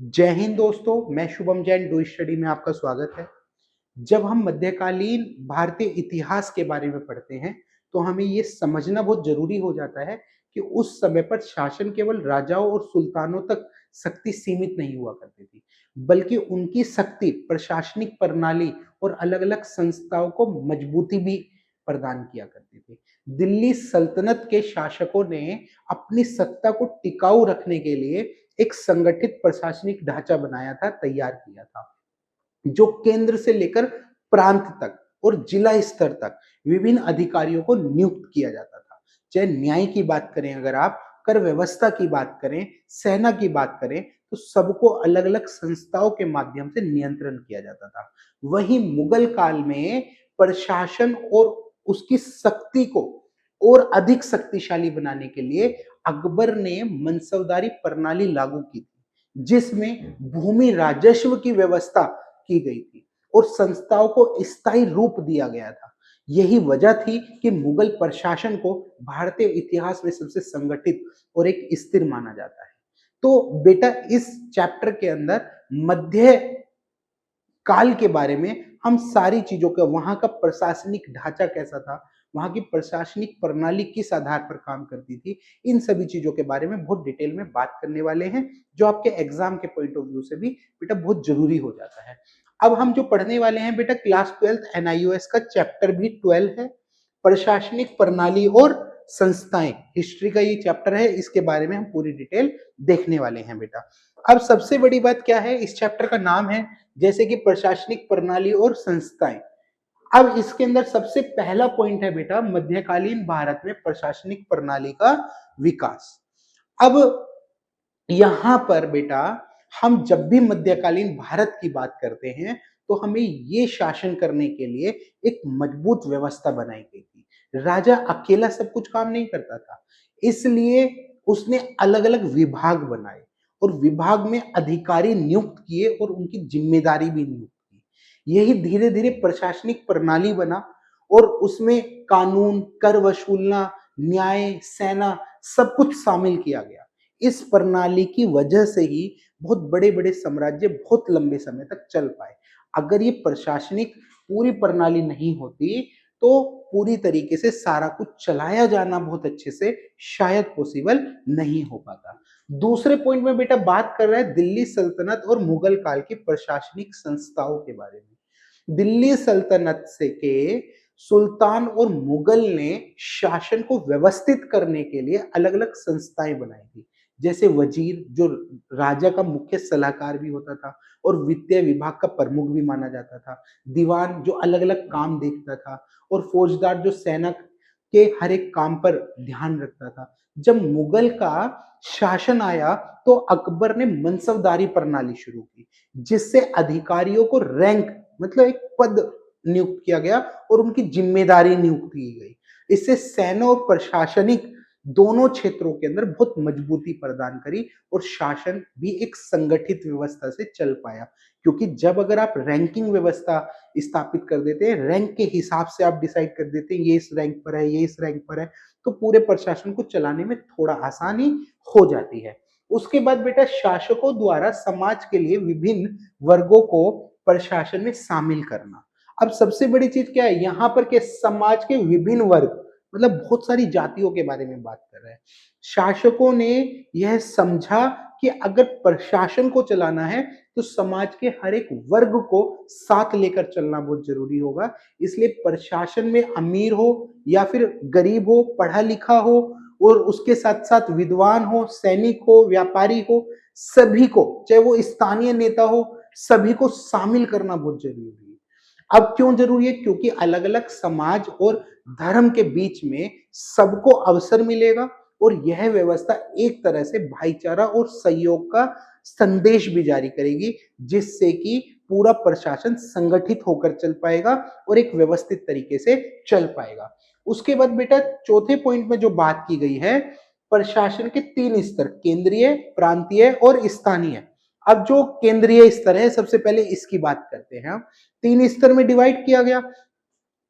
जय हिंद दोस्तों, मैं शुभम जैन डू स्टडी में आपका स्वागत है। जब हम मध्यकालीन भारतीय इतिहास के बारे में पढ़ते हैं, तो हमें ये समझना बहुत ज़रूरी हो जाता है कि उस समय पर शासन केवल राजाओं और सुल्तानों तक शक्ति सीमित नहीं हुआ करती थी, बल्कि उनकी शक्ति प्रशासनिक प्रणाली और अलग-अलग संस्थाओं को मजबूती भी प्रदान किया करती थी। दिल्ली सल्तनत के शासकों ने अपनी सत्ता को टिकाऊ रखने के लिए एक संगठित प्रशासनिक ढांचा बनाया था, तैयार किया था, जो केंद्र से लेकर प्रांत तक और जिला स्तर तक विभिन्न अधिकारियों को नियुक्त किया जाता था। चाहे न्याय की बात करें, अगर आप कर व्यवस्था की बात करें, सेना की बात करें, तो सबको अलग-अलग संस्थाओं के माध्यम से नियंत्रण किया जाता था। वहीं मुगल काल में प्रशासन और उसकी शक्ति को और अधिक शक्तिशाली बनाने के लिए अकबर ने मनसबदारी प्रणाली लागू की थी, जिसमें भूमि राजस्व की व्यवस्था की गई थी और संस्थाओं को स्थायी रूप दिया गया था। यही वजह थी कि मुगल प्रशासन को भारतीय इतिहास में सबसे संगठित और एक स्थिर माना जाता है। तो बेटा, इस चैप्टर के अंदर मध्य काल के बारे में हम सारी चीजों का, वहां का प्रशासनिक ढांचा कैसा था, वहां की प्रशासनिक प्रणाली किस आधार पर काम करती थी, इन सभी चीजों के बारे में बहुत डिटेल में बात करने वाले हैं, जो आपके एग्जाम के पॉइंट ऑफ व्यू से भी बेटा बहुत जरूरी हो जाता है। अब हम जो पढ़ने वाले हैं बेटा, क्लास 12 एनआईओएस का चैप्टर भी 12 है, प्रशासनिक प्रणाली और संस्थाएं। हिस्ट्री का ये चैप्टर है, इसके बारे में हम पूरी डिटेल देखने वाले हैं बेटा। अब सबसे बड़ी बात क्या है, इस चैप्टर का नाम है जैसे कि प्रशासनिक प्रणाली और संस्थाएं। अब इसके अंदर सबसे पहला पॉइंट है बेटा, मध्यकालीन भारत में प्रशासनिक प्रणाली का विकास। अब यहां पर बेटा, हम जब भी मध्यकालीन भारत की बात करते हैं, तो हमें ये शासन करने के लिए एक मजबूत व्यवस्था बनाई गई थी। राजा अकेला सब कुछ काम नहीं करता था, इसलिए उसने अलग-अलग विभाग बनाए और विभाग में अधिकारी नियुक्त किए और उनकी जिम्मेदारी भी नियुक्त की। यही धीरे-धीरे प्रशासनिक प्रणाली बना और उसमें कानून, कर वसूलना, न्याय, सेना सब कुछ शामिल किया गया। इस प्रणाली की वजह से ही बहुत बड़े-बड़े साम्राज्य बहुत लंबे समय तक चल पाए। अगर ये प्रशासनिक पूरी प्रणाली नहीं होती, तो पूरी तरीके से सारा कुछ चलाया जाना बहुत अच्छे से शायद पॉसिबल नहीं हो पाता। दूसरे पॉइंट में बेटा बात कर रहा है दिल्ली सल्तनत और मुगल काल की प्रशासनिक संस्थाओं के बारे में। दिल्ली सल्तनत से के सुल्तान और मुगल ने शासन को व्यवस्थित करने के लिए अलग-अलग संस्थाएं बनाई थी। जैसे वजीर, जो राजा का मुख्य सलाहकार भी होता था और वित्तीय विभाग का प्रमुख भी माना जाता था। दीवान, जो अलग-अलग काम देखता था, और फौजदार, जो सेना के हर एक काम पर ध्यान रखता था। जब मुगल का शासन आया, तो अकबर ने मनसबदारी प्रणाली शुरू की, जिससे अधिकारियों को रैंक, मतलब एक पद नियुक्त किया गया और उनकी जिम्मेदारी नियुक्त की गई। इससे सेना और प्रशासनिक दोनों क्षेत्रों के अंदर बहुत मजबूती प्रदान करी और शासन भी एक संगठित व्यवस्था से चल पाया। क्योंकि जब अगर आप रैंकिंग व्यवस्था स्थापित कर देते हैं, रैंक के हिसाब से आप डिसाइड कर देते हैं ये इस रैंक पर है, ये इस रैंक पर है, तो पूरे प्रशासन को चलाने में थोड़ा आसानी हो जाती है। उसके बाद बेटा, शासकों द्वारा समाज के लिए विभिन्न वर्गों को प्रशासन में शामिल करना। अब सबसे बड़ी चीज क्या है यहाँ पर, के समाज के विभिन्न वर्ग, मतलब बहुत सारी जातियों के बारे में बात कर रहे हैं। शासकों ने यह समझा कि अगर प्रशासन को चलाना है, तो समाज के हर एक वर्ग को साथ लेकर चलना बहुत जरूरी होगा। इसलिए प्रशासन में अमीर हो या फिर गरीब हो, पढ़ा लिखा हो, और उसके साथ साथ विद्वान हो, सैनिक हो, व्यापारी हो, सभी को, चाहे वो स्थानीय नेता हो, सभी को शामिल करना बहुत जरूरी है। अब क्यों जरूरी है? क्योंकि अलग अलग समाज और धर्म के बीच में सबको अवसर मिलेगा और यह व्यवस्था एक तरह से भाईचारा और सहयोग का संदेश भी जारी करेगी, जिससे कि पूरा प्रशासन संगठित होकर चल पाएगा और एक व्यवस्थित तरीके से चल पाएगा। उसके बाद बेटा, चौथे पॉइंट में जो बात की गई है, प्रशासन के 3 स्तर, केंद्रीय, प्रांतीय और स्थानीय। अब जो केंद्रीय स्तर है, सबसे पहले इसकी बात करते हैं। 3 स्तर में डिवाइड किया गया।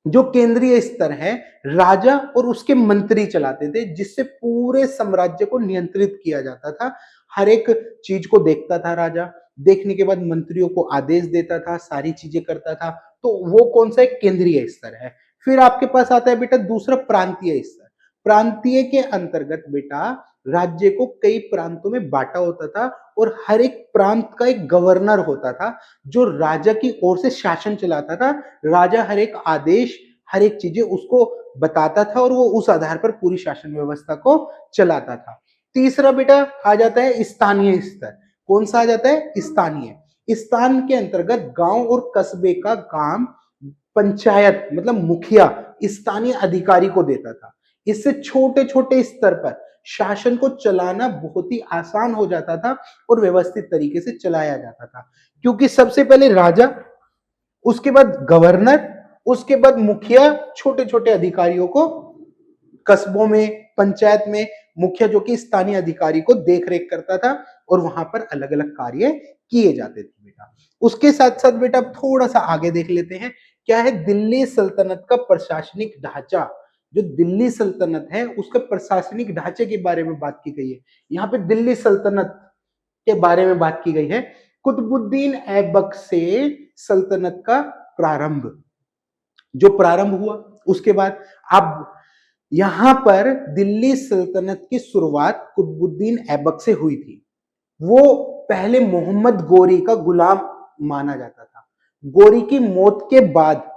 जो केंद्रीय स्तर है, राजा और उसके मंत्री चलाते थे, जिससे पूरे साम्राज्य को नियंत्रित किया जाता था। हर एक चीज को देखता था राजा, देखने के बाद मंत्रियों को आदेश देता था, सारी चीजें करता था। तो वो कौन सा एक केंद्रीय स्तर है। फिर आपके पास आता है बेटा दूसरा प्रांतीय स्तर। प्रांतीय के अंतर्गत बेटा राज्य को कई प्रांतों में बांटा होता था और हर एक प्रांत का एक गवर्नर होता था जो राजा की ओर से शासन चलाता था। राजा हर एक आदेश, हर एक चीजें उसको बताता था और वो उस आधार पर पूरी शासन व्यवस्था को चलाता था। तीसरा बेटा आ जाता है स्थानीय स्तर। कौन सा आ जाता है? स्थानीय। स्थान के अंतर्गत गांव और कस्बे का काम पंचायत मतलब मुखिया स्थानीय अधिकारी को देता था। इससे छोटे छोटे स्तर पर शासन को चलाना बहुत ही आसान हो जाता था और व्यवस्थित तरीके से चलाया जाता था, क्योंकि सबसे पहले राजा, उसके बाद गवर्नर, उसके बाद मुखिया छोटे छोटे अधिकारियों को कस्बों में, पंचायत में मुखिया जो कि स्थानीय अधिकारी को देख रेख करता था और वहां पर अलग अलग कार्य किए जाते थे बेटा। उसके साथ साथ बेटा थोड़ा सा आगे देख लेते हैं, क्या है दिल्ली सल्तनत का प्रशासनिक ढांचा। जो दिल्ली सल्तनत है उसका प्रशासनिक ढांचे के बारे में बात की गई है। यहाँ पे दिल्ली सल्तनत के बारे में बात की गई है। कुतुबुद्दीन ऐबक से सल्तनत का प्रारंभ, जो प्रारंभ हुआ उसके बाद अब यहां पर दिल्ली सल्तनत की शुरुआत कुतुबुद्दीन ऐबक से हुई थी। वो पहले मोहम्मद गोरी का गुलाम माना जाता था। गोरी की मौत के बाद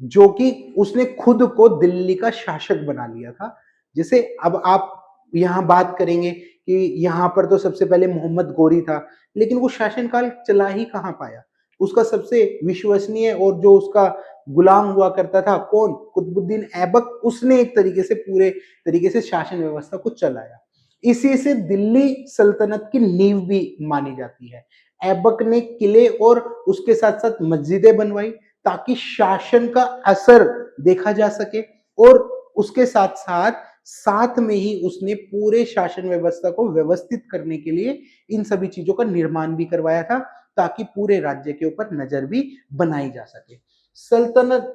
जो कि उसने खुद को दिल्ली का शासक बना लिया था। जैसे अब आप यहां बात करेंगे कि यहां पर तो सबसे पहले मोहम्मद गोरी था, लेकिन वो शासनकाल चला ही कहां पाया। उसका सबसे विश्वसनीय और जो उसका गुलाम हुआ करता था कौन? कुतुबुद्दीन ऐबक। उसने एक तरीके से पूरे तरीके से शासन व्यवस्था को चलाया। इसी से दिल्ली सल्तनत की नींव भी मानी जाती है। ऐबक ने किले और उसके साथ साथ मस्जिदें बनवाई ताकि शासन का असर देखा जा सके, और उसके साथ साथ साथ में ही उसने पूरे शासन व्यवस्था को व्यवस्थित करने के लिए इन सभी चीजों का निर्माण भी करवाया था ताकि पूरे राज्य के ऊपर नजर भी बनाई जा सके। सल्तनत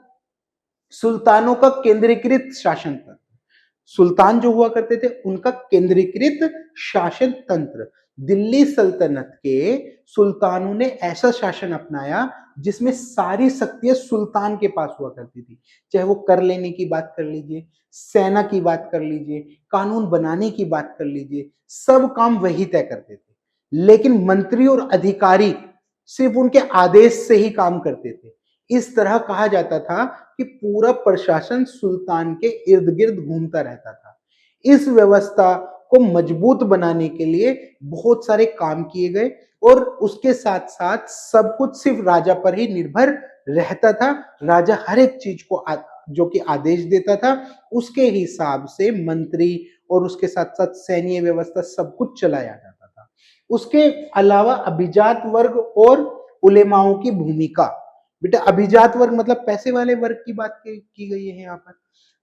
सुल्तानों का केंद्रीकृत शासन तंत्र। सुल्तान जो हुआ करते थे उनका केंद्रीकृत शासन तंत्र। दिल्ली सल्तनत के सुल्तानों ने ऐसा शासन अपनाया जिसमें सारी शक्तियां सुल्तान के पास हुआ करती थी। चाहे वो कर लेने की बात कर लीजिए, सेना की बात कर लीजिए, कानून बनाने की बात कर लीजिए, सब काम वही तय करते थे। लेकिन मंत्री और अधिकारी सिर्फ उनके आदेश से ही काम करते थे। इस तरह कहा जाता था कि पूरा प्रशासन सुल्तान के इर्द गिर्द घूमता रहता था। इस व्यवस्था को मजबूत बनाने के लिए बहुत सारे काम किए गए और उसके साथ साथ सब कुछ सिर्फ राजा पर ही निर्भर रहता था। राजा हर एक चीज को जो कि आदेश देता था उसके हिसाब से मंत्री और उसके साथ साथ सैन्य व्यवस्था सब कुछ चलाया जाता था। उसके अलावा अभिजात वर्ग और उलेमाओं की भूमिका। बेटा अभिजात वर्ग मतलब पैसे वाले वर्ग की बात की गई है यहाँ पर।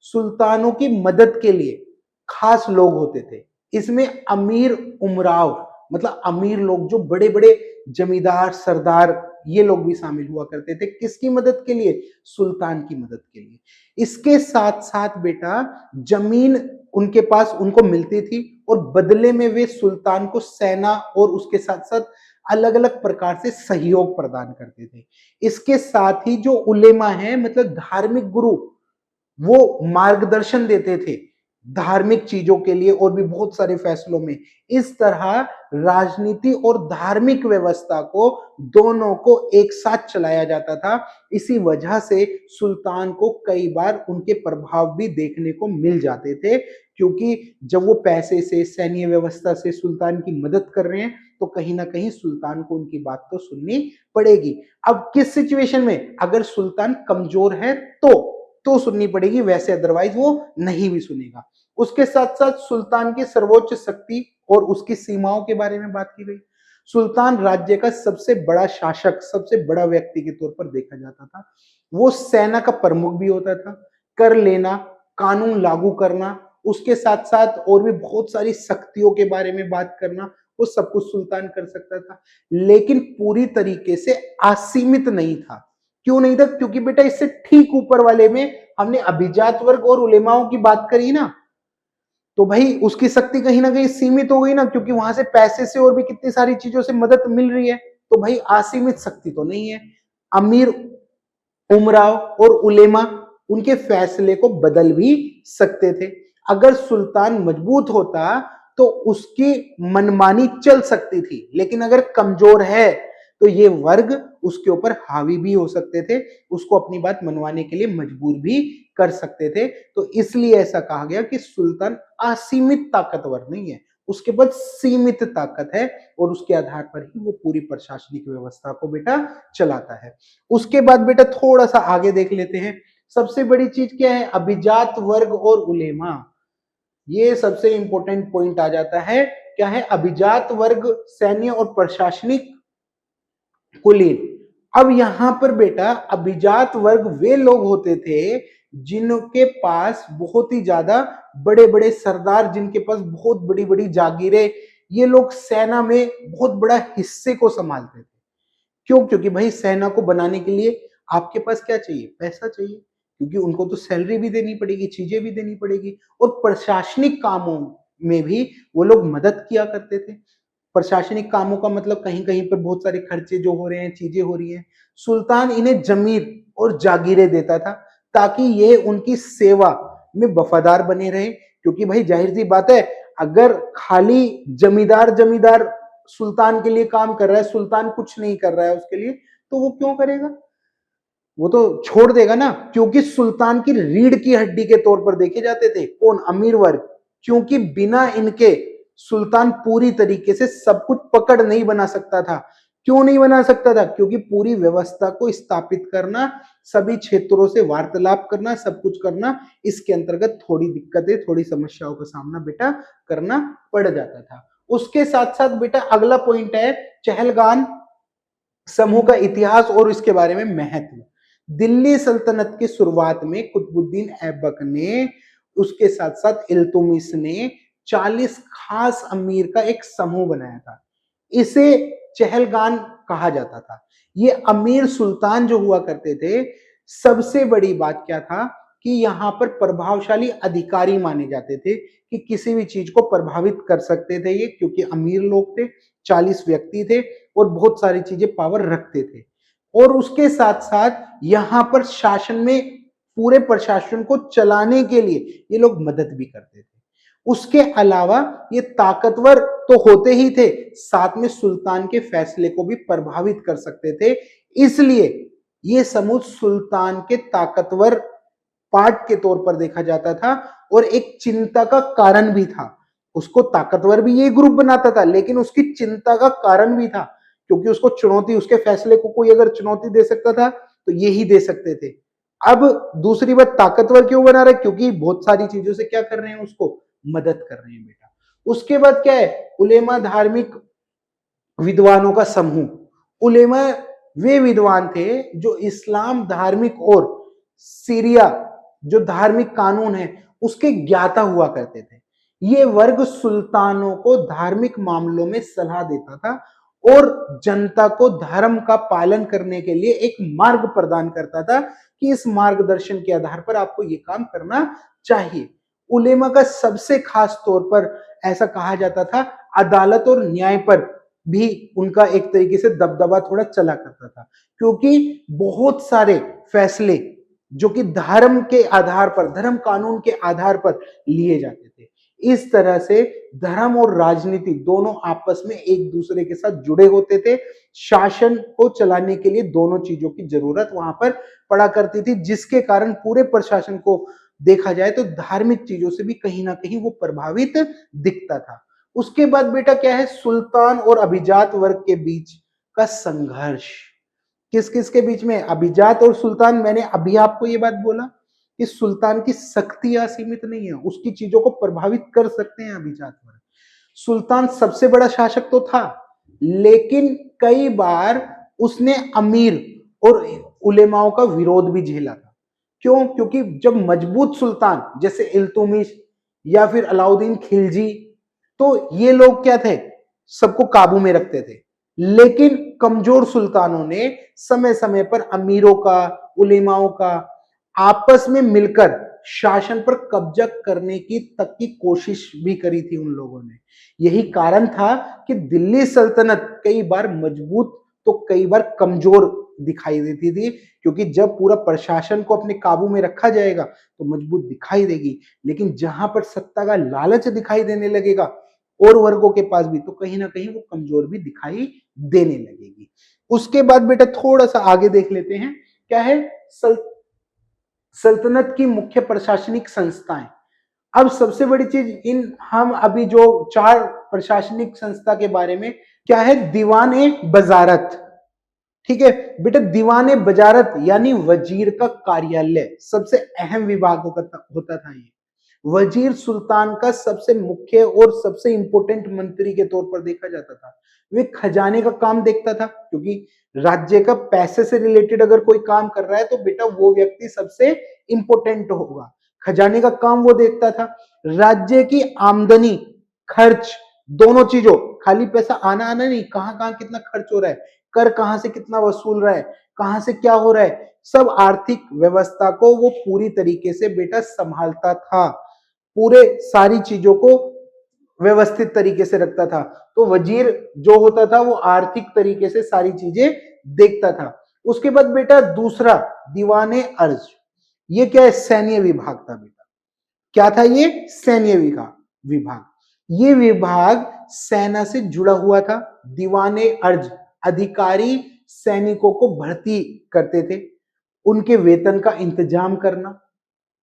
सुल्तानों की मदद के लिए खास लोग होते थे। इसमें अमीर उमराव मतलब अमीर लोग जो बड़े बड़े जमींदार सरदार ये लोग भी शामिल हुआ करते थे। किसकी मदद के लिए? सुल्तान की मदद के लिए। इसके साथ साथ बेटा जमीन उनके पास उनको मिलती थी और बदले में वे सुल्तान को सेना और उसके साथ साथ अलग अलग प्रकार से सहयोग प्रदान करते थे। इसके साथ ही जो उलेमा है मतलब धार्मिक गुरु, वो मार्गदर्शन देते थे धार्मिक चीजों के लिए और भी बहुत सारे फैसलों में। इस तरह राजनीति और धार्मिक व्यवस्था को दोनों को एक साथ चलाया जाता था। इसी वजह से सुल्तान को कई बार उनके प्रभाव भी देखने को मिल जाते थे, क्योंकि जब वो पैसे से सैन्य व्यवस्था से सुल्तान की मदद कर रहे हैं तो कहीं ना कहीं सुल्तान को उनकी बात तो सुननी पड़ेगी। अब किस सिचुएशन में? अगर सुल्तान कमजोर है तो सुननी पड़ेगी, वैसे अदरवाइज वो नहीं भी सुनेगा। उसके साथ साथ सुल्तान की सर्वोच्च शक्ति और उसकी सीमाओं के बारे में बात की गई। सुल्तान राज्य का सबसे बड़ा शासक, सबसे बड़ा व्यक्ति के तौर पर देखा जाता था। वो सेना का प्रमुख भी होता था। कर लेना, कानून लागू करना, उसके साथ साथ और भी बहुत सारी शक्तियों के बारे में बात करना, वो सब कुछ सुल्तान कर सकता था। लेकिन पूरी तरीके से असीमित नहीं था। क्यों नहीं था? क्योंकि बेटा इससे ठीक ऊपर वाले में हमने अभिजात वर्ग और उलेमाओं की बात करी ना, तो भाई उसकी शक्ति कहीं ना कहीं सीमित हो गई ना, क्योंकि वहां से पैसे से और भी कितनी सारी चीजों से मदद मिल रही है। तो भाई असीमित शक्ति तो नहीं है। अमीर उमराव और उलेमा उनके फैसले को बदल भी सकते थे। अगर सुल्तान मजबूत होता तो उसकी मनमानी चल सकती थी, लेकिन अगर कमजोर है तो ये वर्ग उसके ऊपर हावी भी हो सकते थे, उसको अपनी बात मनवाने के लिए मजबूर भी कर सकते थे। तो इसलिए ऐसा कहा गया कि सुल्तान असीमित ताकतवर नहीं है, उसके पास सीमित ताकत है और उसके आधार पर ही वो पूरी प्रशासनिक व्यवस्था को बेटा चलाता है। उसके बाद बेटा थोड़ा सा आगे देख लेते हैं। सबसे बड़ी चीज क्या है? अभिजात वर्ग और उलेमा। ये सबसे इंपॉर्टेंट पॉइंट आ जाता है। क्या है? अभिजात वर्ग, सैन्य और प्रशासनिक कुलीन। अब यहां पर बेटा अभिजात वर्ग वे लोग होते थे जिनके पास बहुत ही ज्यादा बड़े बड़े सरदार, जिनके पास बहुत बड़ी बड़ी जागीरें, ये लोग सेना में बहुत बड़ा हिस्से को संभालते थे। क्यों? क्योंकि भाई सेना को बनाने के लिए आपके पास क्या चाहिए? पैसा चाहिए, क्योंकि उनको तो सैलरी भी देनी पड़ेगी, चीजें भी देनी पड़ेगी, और प्रशासनिक कामों में भी वो लोग मदद किया करते थे। प्रशासनिक कामों का मतलब कहीं कहीं पर बहुत सारे खर्चे जो हो रहे हैं, चीजें हो रही हैं, सुल्तान इन्हें जमीर और जागीरें देता था ताकि ये उनकी सेवा में वफादार बने रहे। क्योंकि भाई जाहिर सी बात है, अगर खाली जमींदार जमींदार सुल्तान के लिए काम कर रहा है, सुल्तान कुछ नहीं कर रहा है उसके लिए, तो वो क्यों करेगा? वो तो छोड़ देगा ना। क्योंकि सुल्तान की रीढ़ की हड्डी के तौर पर देखे जाते थे कौन? अमीर वर्ग। क्योंकि बिना इनके सुल्तान पूरी तरीके से सब कुछ पकड़ नहीं बना सकता था। क्यों नहीं बना सकता था? क्योंकि पूरी व्यवस्था को स्थापित करना, सभी क्षेत्रों से वार्तालाप करना, सब कुछ करना, इसके अंतर्गत थोड़ी दिक्कतें, थोड़ी समस्याओं का सामना बेटा करना पड़ जाता था। उसके साथ साथ बेटा अगला पॉइंट है चहलगान समूह का इतिहास और इसके बारे में महत्व। दिल्ली सल्तनत की शुरुआत में कुतुबुद्दीन ऐबक ने, उसके साथ साथ इल्तुतमिश ने 40 खास अमीर का एक समूह बनाया था। इसे चहलगान कहा जाता था। ये अमीर सुल्तान जो हुआ करते थे, सबसे बड़ी बात क्या था कि यहाँ पर प्रभावशाली अधिकारी माने जाते थे कि किसी भी चीज को प्रभावित कर सकते थे ये, क्योंकि अमीर लोग थे, 40 व्यक्ति थे और बहुत सारी चीजें पावर रखते थे। और उसके साथ साथ यहाँ पर शासन में पूरे प्रशासन को चलाने के लिए ये लोग मदद भी करते थे। उसके अलावा ये ताकतवर तो होते ही थे, साथ में सुल्तान के फैसले को भी प्रभावित कर सकते थे। इसलिए ये समूह सुल्तान के ताकतवर पार्ट के तौर पर देखा जाता था और एक चिंता का कारण भी था। उसको ताकतवर भी ये ग्रुप बनाता था, लेकिन उसकी चिंता का कारण भी था, क्योंकि उसको चुनौती, उसके फैसले को कोई अगर चुनौती दे सकता था तो ये ही दे सकते थे। अब दूसरी बात, ताकतवर क्यों बना रहे? क्योंकि बहुत सारी चीजों से क्या कर रहे हैं? उसको मदद कर रहे हैं बेटा। उसके बाद क्या है? उलेमा, धार्मिक विद्वानों का समूह। उलेमा वे विद्वान थे जो इस्लाम धार्मिक और सीरिया जो धार्मिक कानून है उसके ज्ञाता हुआ करते थे। ये वर्ग सुल्तानों को धार्मिक मामलों में सलाह देता था और जनता को धर्म का पालन करने के लिए एक मार्ग प्रदान करता था कि इस मार्गदर्शन के आधार पर आपको ये काम करना चाहिए। उलेमा का सबसे खास तौर पर ऐसा कहा जाता था, अदालत और न्याय पर भी उनका एक तरीके से दबदबा थोड़ा चला करता था, क्योंकि बहुत सारे फैसले जो कि धर्म के आधार पर, धर्म कानून के आधार पर लिए जाते थे। इस तरह से धर्म और राजनीति दोनों आपस में एक दूसरे के साथ जुड़े होते थे। शासन को चलाने के लिए दोनों चीजों की जरूरत वहां पर पड़ा करती थी, जिसके कारण पूरे प्रशासन को देखा जाए तो धार्मिक चीजों से भी कहीं ना कहीं वो प्रभावित दिखता था। उसके बाद बेटा क्या है? सुल्तान और अभिजात वर्ग के बीच का संघर्ष। किस किस के बीच में? अभिजात और सुल्तान। मैंने अभी आपको ये बात बोला कि सुल्तान की शक्ति असीमित नहीं है, उसकी चीजों को प्रभावित कर सकते हैं अभिजात वर्ग। सुल्तान सबसे बड़ा शासक तो था, लेकिन कई बार उसने अमीर और उलेमाओं का विरोध भी झेला था। क्यों? क्योंकि जब मजबूत सुल्तान जैसे इल्तुतमिश या फिर अलाउद्दीन खिलजी, तो ये लोग क्या थे? सबको काबू में रखते थे। लेकिन कमजोर सुल्तानों ने समय समय पर अमीरों का, उलेमाओं का आपस में मिलकर शासन पर कब्जा करने की तक की कोशिश भी करी थी उन लोगों ने। यही कारण था कि दिल्ली सल्तनत कई बार मजबूत तो कई बार कमजोर दिखाई देती थी, क्योंकि जब पूरा प्रशासन को अपने काबू में रखा जाएगा तो मजबूत दिखाई देगी, लेकिन जहां पर सत्ता का लालच दिखाई देने लगेगा और वर्गों के पास भी, तो कहीं ना कहीं वो कमजोर भी दिखाई देने लगेगी। उसके बाद बेटा थोड़ा सा आगे देख लेते हैं, क्या है सल्तनत की मुख्य प्रशासनिक संस्थाएं। अब सबसे बड़ी चीज, इन हम अभी जो 4 प्रशासनिक संस्था के बारे में, क्या है, दीवान ए वजारत, ठीक है बेटा। दीवान वजारत यानी वजीर का कार्यालय सबसे अहम विभाग होता था ये। वजीर सुल्तान का सबसे मुख्य और सबसे इंपॉर्टेंट मंत्री के तौर पर देखा जाता था। वे खजाने का काम देखता था, क्योंकि राज्य का पैसे से रिलेटेड अगर कोई काम कर रहा है तो बेटा वो व्यक्ति सबसे इंपॉर्टेंट होगा। खजाने का काम वो देखता था। राज्य की आमदनी खर्च दोनों चीजों, खाली पैसा आना आना नहीं, कहां कहां कितना खर्च हो रहा है, कर कहां से कितना वसूल रहा है, कहां से क्या हो रहा है, सब आर्थिक व्यवस्था को वो पूरी तरीके से बेटा संभालता था, पूरे सारी चीजों को व्यवस्थित तरीके से रखता था। तो वजीर जो होता था वो आर्थिक तरीके से सारी चीजें देखता था। उसके बाद बेटा दूसरा दीवाने अर्ज, ये क्या है, सैन्य विभाग था बेटा। क्या था ये, सैन्य विभाग। ये विभाग सेना से जुड़ा हुआ था। दीवाने अर्ज अधिकारी सैनिकों को भर्ती करते थे, उनके वेतन का इंतजाम करना,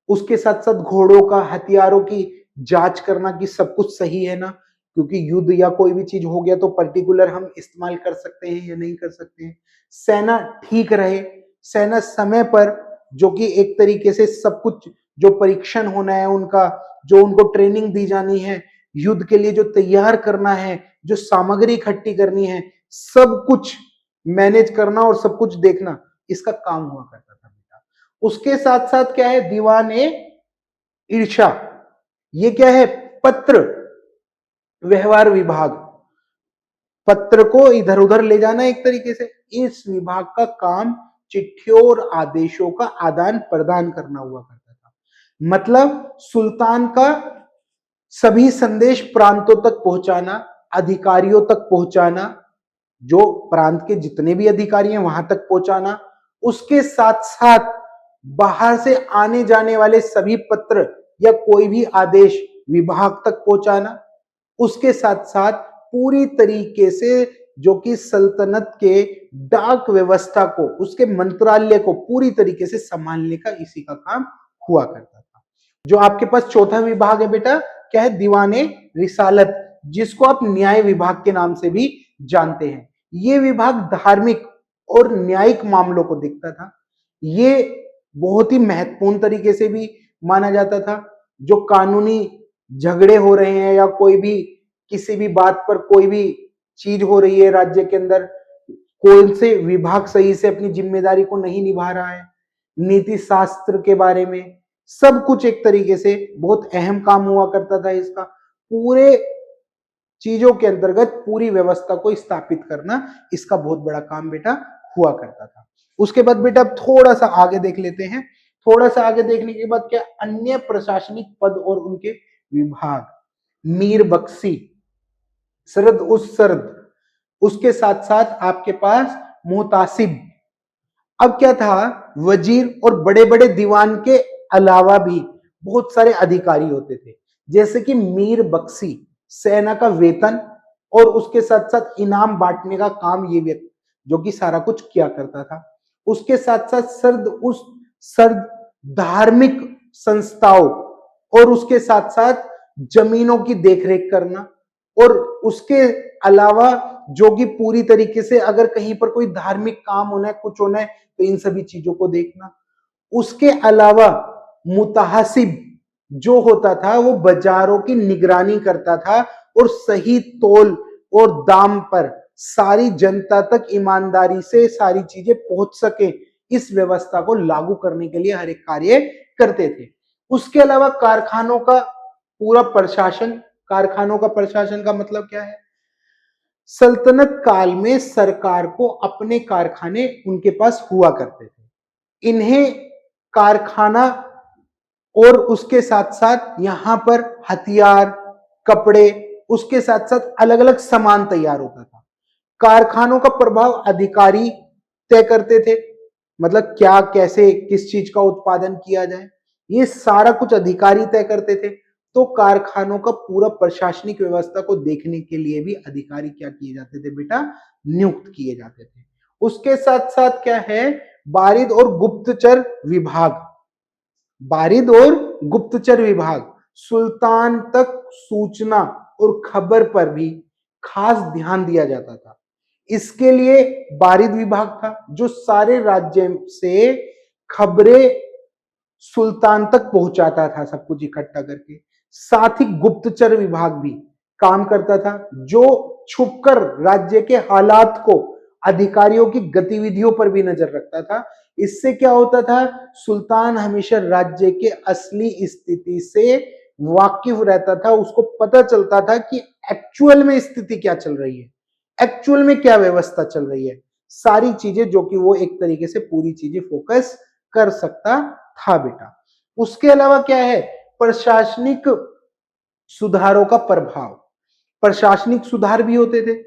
उसके साथ साथ घोड़ों का, हथियारों की जांच करना कि सब कुछ सही है ना, क्योंकि युद्ध या कोई भी चीज हो गया तो पर्टिकुलर हम इस्तेमाल कर सकते हैं या नहीं कर सकते हैं। सेना ठीक रहे, सेना समय पर, जो कि एक तरीके से सब कुछ जो परीक्षण होना है उनका, जो उनको ट्रेनिंग दी जानी है, युद्ध के लिए जो तैयार करना है, जो सामग्री इकट्ठी करनी है, सब कुछ मैनेज करना और सब कुछ देखना, इसका काम हुआ करता था बेटा। उसके साथ साथ क्या है, दीवान ए ईर्षा, ये क्या है, पत्र व्यवहार विभाग, पत्र को इधर उधर ले जाना एक तरीके से। इस विभाग का काम चिट्ठियों और आदेशों का आदान प्रदान करना हुआ करता था। मतलब सुल्तान का सभी संदेश प्रांतों तक पहुंचाना, अधिकारियों तक पहुंचाना, जो प्रांत के जितने भी अधिकारी हैं वहां तक पहुंचाना। उसके साथ साथ बाहर से आने जाने वाले सभी पत्र या कोई भी आदेश विभाग तक पहुंचाना। उसके साथ साथ पूरी तरीके से जो कि सल्तनत के डाक व्यवस्था को, उसके मंत्रालय को पूरी तरीके से संभालने का इसी का काम हुआ करता था। जो आपके पास चौथा विभाग है बेटा, क्या है, दीवाने रिसालत, जिसको आप न्याय विभाग के नाम से भी जानते हैं। ये विभाग धार्मिक और न्यायिक मामलों को देखता था। ये बहुत ही महत्वपूर्ण तरीके से भी माना जाता था। जो कानूनी झगड़े हो रहे हैं या कोई भी किसी भी बात पर कोई भी चीज हो रही है राज्य के अंदर, कौन से विभाग सही से अपनी जिम्मेदारी को नहीं निभा रहा है, नीति शास्त्र के बारे में सब कुछ एक तरीके से बहुत अहम काम हुआ करता था इसका। पूरे चीजों के अंतर्गत पूरी व्यवस्था को स्थापित करना इसका बहुत बड़ा काम बेटा हुआ करता था। उसके बाद बेटा अब थोड़ा सा आगे देख लेते हैं। थोड़ा सा आगे देखने के बाद क्या, अन्य प्रशासनिक पद और उनके विभाग, मीर बख्शी, सरद उस सरद, उसके साथ साथ आपके पास मुहतासिब। अब क्या था, वजीर और बड़े बड़े दीवान के अलावा भी बहुत सारे अधिकारी होते थे, जैसे कि मीर बख्शी सेना का वेतन और उसके साथ साथ इनाम बांटने का काम ये व्यक्ति जो कि सारा कुछ किया करता था। उसके साथ साथ सर्द धार्मिक संस्थाओं और उसके साथ साथ जमीनों की देखरेख करना, और उसके अलावा जो कि पूरी तरीके से अगर कहीं पर कोई धार्मिक काम होना है, कुछ होना है, तो इन सभी चीजों को देखना। उसके अलावा मुताहसिब जो होता था वो बाजारों की निगरानी करता था और सही तोल और दाम पर सारी जनता तक ईमानदारी से सारी चीजें पहुंच सके, इस व्यवस्था को लागू करने के लिए हर एक कार्य करते थे। उसके अलावा कारखानों का पूरा प्रशासन, कारखानों का प्रशासन का मतलब क्या है, सल्तनत काल में सरकार को अपने कारखाने उनके पास हुआ करते थे। इन्हें कारखाना और उसके साथ साथ यहाँ पर हथियार, कपड़े, उसके साथ साथ अलग अलग सामान तैयार होता था। कारखानों का प्रभाव अधिकारी तय करते थे, मतलब क्या कैसे किस चीज का उत्पादन किया जाए, ये सारा कुछ अधिकारी तय करते थे। तो कारखानों का पूरा प्रशासनिक व्यवस्था को देखने के लिए भी अधिकारी क्या किए जाते थे बेटा, नियुक्त किए जाते थे। उसके साथ साथ क्या है, बारिद और गुप्तचर विभाग, बारिद और गुप्तचर विभाग सुल्तान तक सूचना और खबर पर भी खास ध्यान दिया जाता था। इसके लिए बारिद विभाग था जो सारे राज्य से खबरें सुल्तान तक पहुंचाता था, सब कुछ इकट्ठा करके। साथ ही गुप्तचर विभाग भी काम करता था जो छुपकर राज्य के हालात को, अधिकारियों की गतिविधियों पर भी नजर रखता था। इससे क्या होता था, सुल्तान हमेशा राज्य के असली स्थिति से वाकिफ रहता था, उसको पता चलता था कि एक्चुअल में स्थिति क्या चल रही है, एक्चुअल में क्या व्यवस्था चल रही है, सारी चीजें जो कि वो एक तरीके से पूरी चीजें फोकस कर सकता था बेटा। उसके अलावा क्या है, प्रशासनिक सुधारों का प्रभाव, प्रशासनिक सुधार भी होते थे।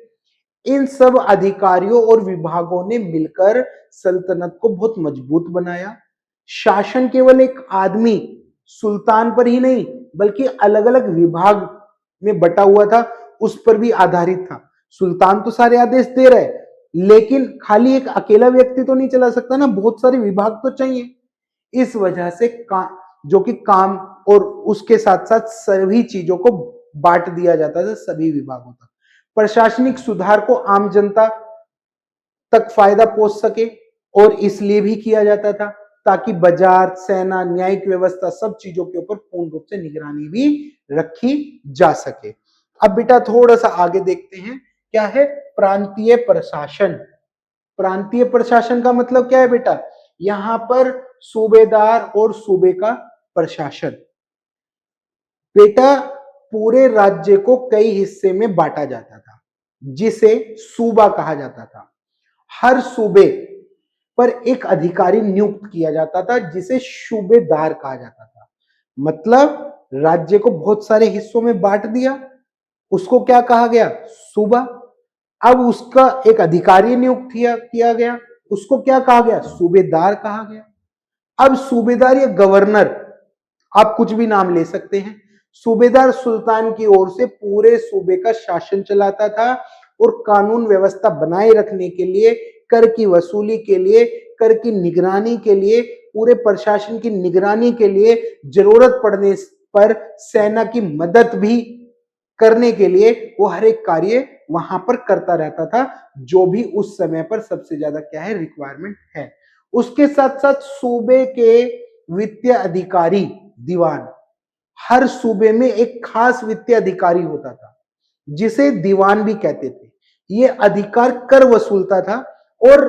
इन सब अधिकारियों और विभागों ने मिलकर सल्तनत को बहुत मजबूत बनाया। शासन केवल एक आदमी सुल्तान पर ही नहीं बल्कि अलग अलग विभाग में बटा हुआ था, उस पर भी आधारित था। सुल्तान तो सारे आदेश दे रहे, लेकिन खाली एक अकेला व्यक्ति तो नहीं चला सकता ना, बहुत सारे विभाग तो चाहिए। इस वजह से जो कि काम और उसके साथ साथ सभी चीजों को बांट दिया जाता था सभी विभागों तक। प्रशासनिक सुधार को आम जनता तक फायदा पहुंच सके और इसलिए भी किया जाता था ताकि बाजार, सेना, न्यायिक व्यवस्था, सब चीजों के ऊपर पूर्ण रूप से निगरानी भी रखी जा सके। अब बेटा थोड़ा सा आगे देखते हैं, क्या है प्रांतीय प्रशासन। प्रांतीय प्रशासन का मतलब क्या है बेटा, यहां पर सूबेदार और सूबे का प्रशासन। बेटा पूरे राज्य को कई हिस्से में बांटा जाता था जिसे सूबा कहा जाता था। हर सूबे पर एक अधिकारी नियुक्त किया जाता था जिसे सूबेदार कहा जाता था। मतलब राज्य को बहुत सारे हिस्सों में बांट दिया, उसको क्या कहा गया, सूबा। अब उसका एक अधिकारी नियुक्त किया गया, उसको क्या कहा गया, सूबेदार कहा गया। अब सूबेदार या गवर्नर, आप कुछ भी नाम ले सकते हैं। सूबेदार सुल्तान की ओर से पूरे सूबे का शासन चलाता था और कानून व्यवस्था बनाए रखने के लिए, कर की वसूली के लिए, कर की निगरानी के लिए, पूरे प्रशासन की निगरानी के लिए, जरूरत पड़ने पर सेना की मदद भी करने के लिए वो हर एक कार्य वहां पर करता रहता था, जो भी उस समय पर सबसे ज्यादा क्या है, रिक्वायरमेंट है। उसके साथ साथ सूबे के वित्तीय अधिकारी दीवान, हर सूबे में एक खास वित्तीय अधिकारी होता था जिसे दीवान भी कहते थे। ये अधिकार कर वसूलता था और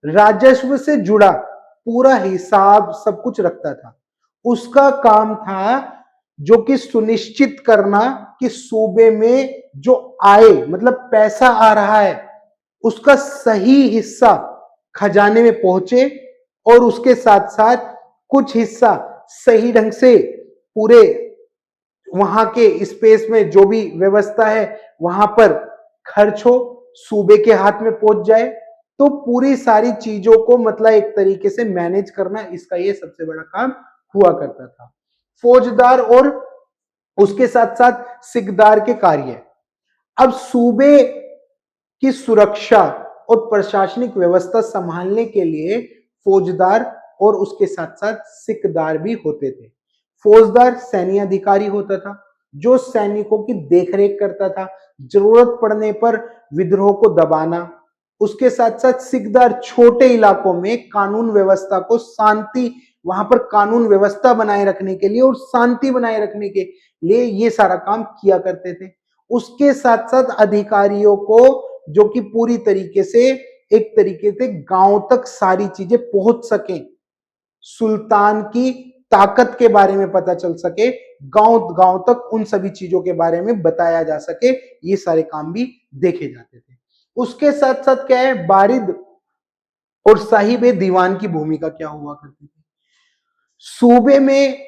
राजस्व से जुड़ा पूरा हिसाब सब कुछ रखता था। उसका काम था जो कि सुनिश्चित करना कि सूबे में जो आय, मतलब पैसा आ रहा है, उसका सही हिस्सा खजाने में पहुंचे और उसके साथ साथ कुछ हिस्सा सही ढंग से पूरे वहां के स्पेस में जो भी व्यवस्था है वहां पर खर्च हो, सूबे के हाथ में पहुंच जाए। तो पूरी सारी चीजों को मतलब एक तरीके से मैनेज करना इसका ये सबसे बड़ा काम हुआ करता था। फौजदार और उसके साथ साथ सिकदार के कार्य। अब सूबे की सुरक्षा और प्रशासनिक व्यवस्था संभालने के लिए फौजदार और उसके साथ साथ सिकदार भी होते थे। फौजदार सैन्य अधिकारी होता था जो सैनिकों की देखरेख करता था, जरूरत पड़ने पर विद्रोह को दबाना। उसके साथ साथ सिकदार छोटे इलाकों में कानून व्यवस्था को शांति, वहां पर कानून व्यवस्था बनाए रखने के लिए और शांति बनाए रखने के लिए ये सारा काम किया करते थे। उसके साथ साथ अधिकारियों को जो कि पूरी तरीके से एक तरीके से गांव तक सारी चीजें पहुंच सके, सुल्तान की ताकत के बारे में पता चल सके, गांव गांव तक उन सभी चीजों के बारे में बताया जा सके, ये सारे काम भी देखे जाते थे। उसके साथ साथ क्या है, बारिद और साहिब दीवान की भूमिका क्या हुआ करती थी। सूबे में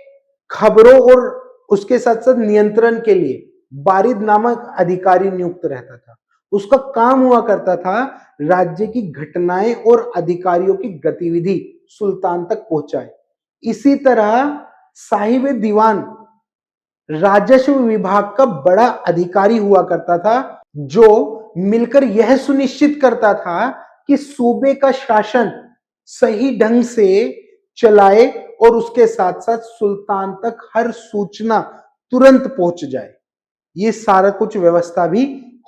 खबरों और उसके साथ साथ नियंत्रण के लिए बारिद नामक अधिकारी नियुक्त रहता था। उसका काम हुआ करता था राज्य की घटनाएं और अधिकारियों की गतिविधि सुल्तान तक पहुंचाए। इसी तरह साहिब दीवान राजस्व विभाग का बड़ा अधिकारी हुआ करता था, जो मिलकर यह सुनिश्चित करता था कि सूबे का शासन सही ढंग से चलाए और उसके साथ साथ सुल्तान तक हर सूचना तुरंत पहुंच जाए। ये सारा कुछ व्यवस्था भी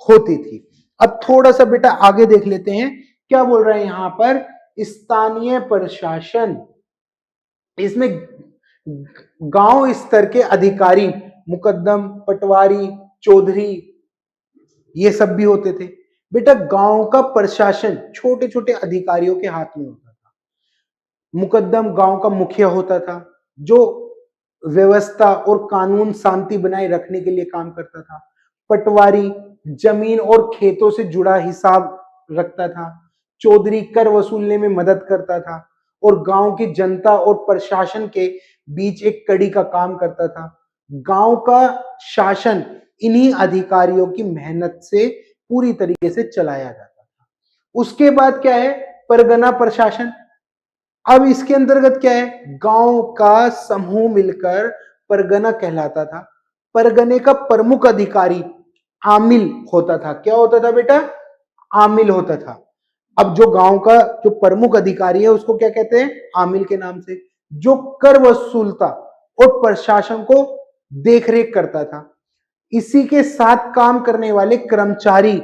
होती थी। अब थोड़ा सा बेटा आगे देख लेते हैं, क्या बोल रहे हैं यहां पर, स्थानीय प्रशासन। इसमें गांव स्तर के अधिकारी, मुकद्दम, पटवारी, चौधरी, ये सब भी होते थे। बेटा गांव का प्रशासन छोटे छोटे अधिकारियों के हाथ में होता था। मुकद्दम गांव का मुखिया होता था, जो व्यवस्था और कानून शांति बनाए रखने के लिए काम करता था। पटवारी जमीन और खेतों से जुड़ा हिसाब रखता था। चौधरी कर वसूलने में मदद करता था और गांव की जनता और प्रशासन के बीच एक कड़ी का काम करता था। गांव का शासन इन्हीं अधिकारियों की मेहनत से पूरी तरीके से चलाया जाता था। उसके बाद क्या है, परगना प्रशासन। अब इसके अंतर्गत क्या है, गांव का समूह मिलकर परगना कहलाता था। परगने का प्रमुख अधिकारी आमिल होता था। क्या होता था बेटा, आमिल होता था। अब जो गांव का जो प्रमुख अधिकारी है उसको क्या कहते हैं, आमिल के नाम से, जो कर वसूलता और प्रशासन को देखरेख करता था। इसी के साथ काम करने वाले कर्मचारी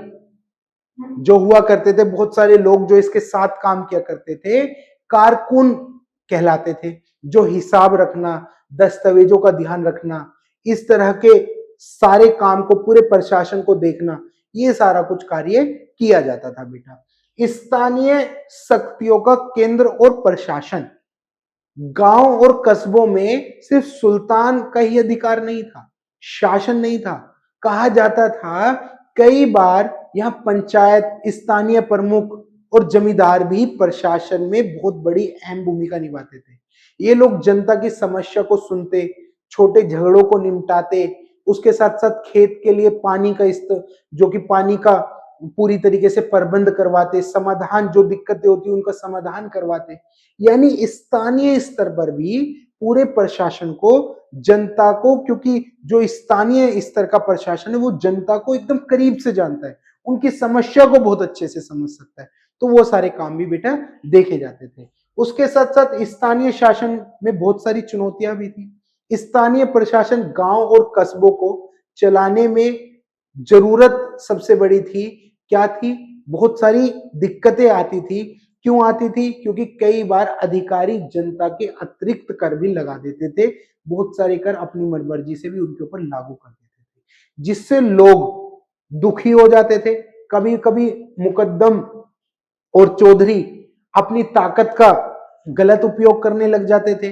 जो हुआ करते थे, बहुत सारे लोग जो इसके साथ काम किया करते थे, कारकुन कहलाते थे, जो हिसाब रखना, दस्तावेजों का ध्यान रखना, इस तरह के सारे काम को, पूरे प्रशासन को देखना, ये सारा कुछ कार्य किया जाता था बेटा। स्थानीय शक्तियों का केंद्र और प्रशासन। गांव और कस्बों में सिर्फ सुल्तान का ही अधिकार नहीं था, शासन नहीं था। कहा जाता था कई बार यहां पंचायत, स्थानीय प्रमुख और जमींदार भी प्रशासन में बहुत बड़ी अहम भूमिका निभाते थे। ये लोग जनता की समस्या को सुनते, छोटे झगड़ों को निपटाते, उसके साथ साथ खेत के लिए पानी का जो कि पानी का पूरी तरीके से प्रबंध करवाते, समाधान, जो दिक्कतें होती उनका समाधान करवाते। यानी स्थानीय स्तर पर भी पूरे प्रशासन को, जनता को, क्योंकि जो स्थानीय स्तर का प्रशासन है वो जनता को एकदम करीब से जानता है, उनकी समस्या को बहुत अच्छे से समझ सकता है, तो वो सारे काम भी बेटा देखे जाते थे। उसके साथ साथ स्थानीय शासन में बहुत सारी चुनौतियां भी थी। स्थानीय प्रशासन गांव और कस्बों को चलाने में जरूरत सबसे बड़ी थी, क्या थी, बहुत सारी दिक्कतें आती थी। क्यों आती थी, क्योंकि कई बार अधिकारी जनता के अतिरिक्त कर भी लगा देते थे, बहुत सारे कर अपनी मर्जी से भी उनके ऊपर लागू कर देते थे, जिससे लोग दुखी हो जाते थे। कभी कभी मुकद्दम और चौधरी अपनी ताकत का गलत उपयोग करने लग जाते थे,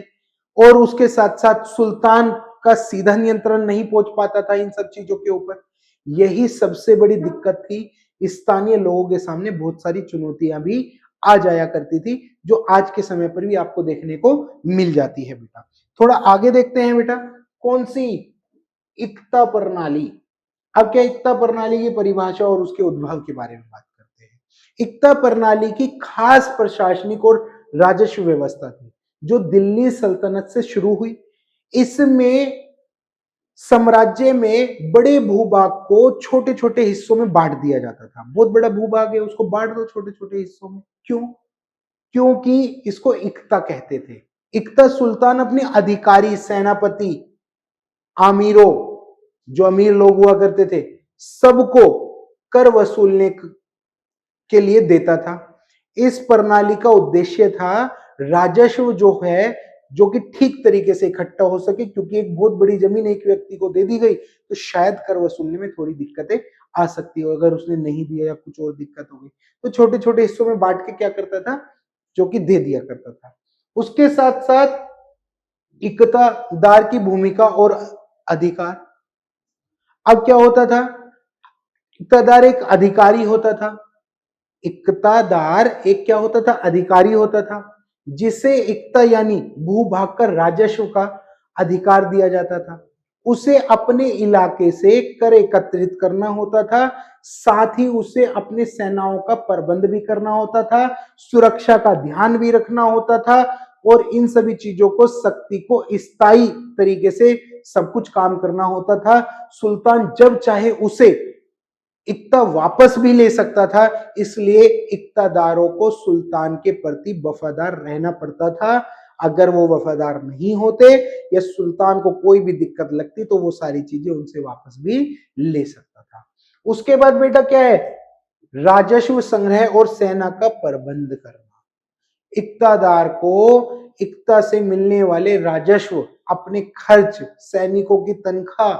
और उसके साथ साथ सुल्तान का सीधा नियंत्रण नहीं पहुंच पाता था इन सब चीजों के ऊपर। यही सबसे बड़ी दिक्कत थी। स्थानीय लोगों के सामने बहुत सारी चुनौतियां भी आ जाया करती थी, जो आज के समय पर भी आपको देखने को मिल जाती है बेटा। थोड़ा आगे देखते हैं बेटा, कौन सी, इक्ता प्रणाली। अब क्या, इक्ता प्रणाली की परिभाषा और उसके उद्भव के बारे में बात करते हैं। इक्ता प्रणाली की खास प्रशासनिक और राजस्व व्यवस्था थी, जो दिल्ली सल्तनत से शुरू हुई। इसमें साम्राज्य में बड़े भूभाग को छोटे छोटे हिस्सों में बांट दिया जाता था। बहुत बड़ा भूभाग है, उसको बांट दो छोटे छोटे हिस्सों में। क्यों, क्योंकि इसको इक्ता कहते थे। इक्ता सुल्तान अपने अधिकारी, सेनापति, आमीरों, जो अमीर लोग हुआ करते थे, सबको कर वसूलने के लिए देता था। इस प्रणाली का उद्देश्य था राजस्व जो है, जो कि ठीक तरीके से इकट्ठा हो सके, क्योंकि एक बहुत बड़ी जमीन एक व्यक्ति को दे दी गई तो शायद कर वसूलने में थोड़ी दिक्कतें आ सकती हो, अगर उसने नहीं दिया या कुछ और दिक्कत हो गई तो छोटे छोटे हिस्सों में बांट के क्या करता था, जो कि दे दिया करता था। उसके साथ साथ इक्तादार की भूमिका और अधिकार। अब क्या होता था, इक्तादार एक अधिकारी होता था। इक्तादार एक क्या होता था, अधिकारी होता था, जिसे इक्ता यानी भूभाग का राजस्व का अधिकार दिया जाता था। उसे अपने इलाके से कर एकत्रित करना होता था, साथ ही उसे अपने सेनाओं का प्रबंध भी करना होता था, सुरक्षा का ध्यान भी रखना होता था और इन सभी चीजों को शक्ति को स्थायी तरीके से सब कुछ काम करना होता था। सुल्तान जब चाहे उसे इक्ता वापस भी ले सकता था, इसलिए इक्तादारों को सुल्तान के प्रति वफादार रहना पड़ता था। अगर वो वफादार नहीं होते या सुल्तान को कोई भी दिक्कत लगती तो वो सारी चीजें उनसे वापस भी ले सकता था। उसके बाद बेटा क्या है, राजस्व संग्रह और सेना का प्रबंध करना। इक्तादार को इक्ता से मिलने वाले राजस्व, अपने खर्च, सैनिकों की तनख्वाह,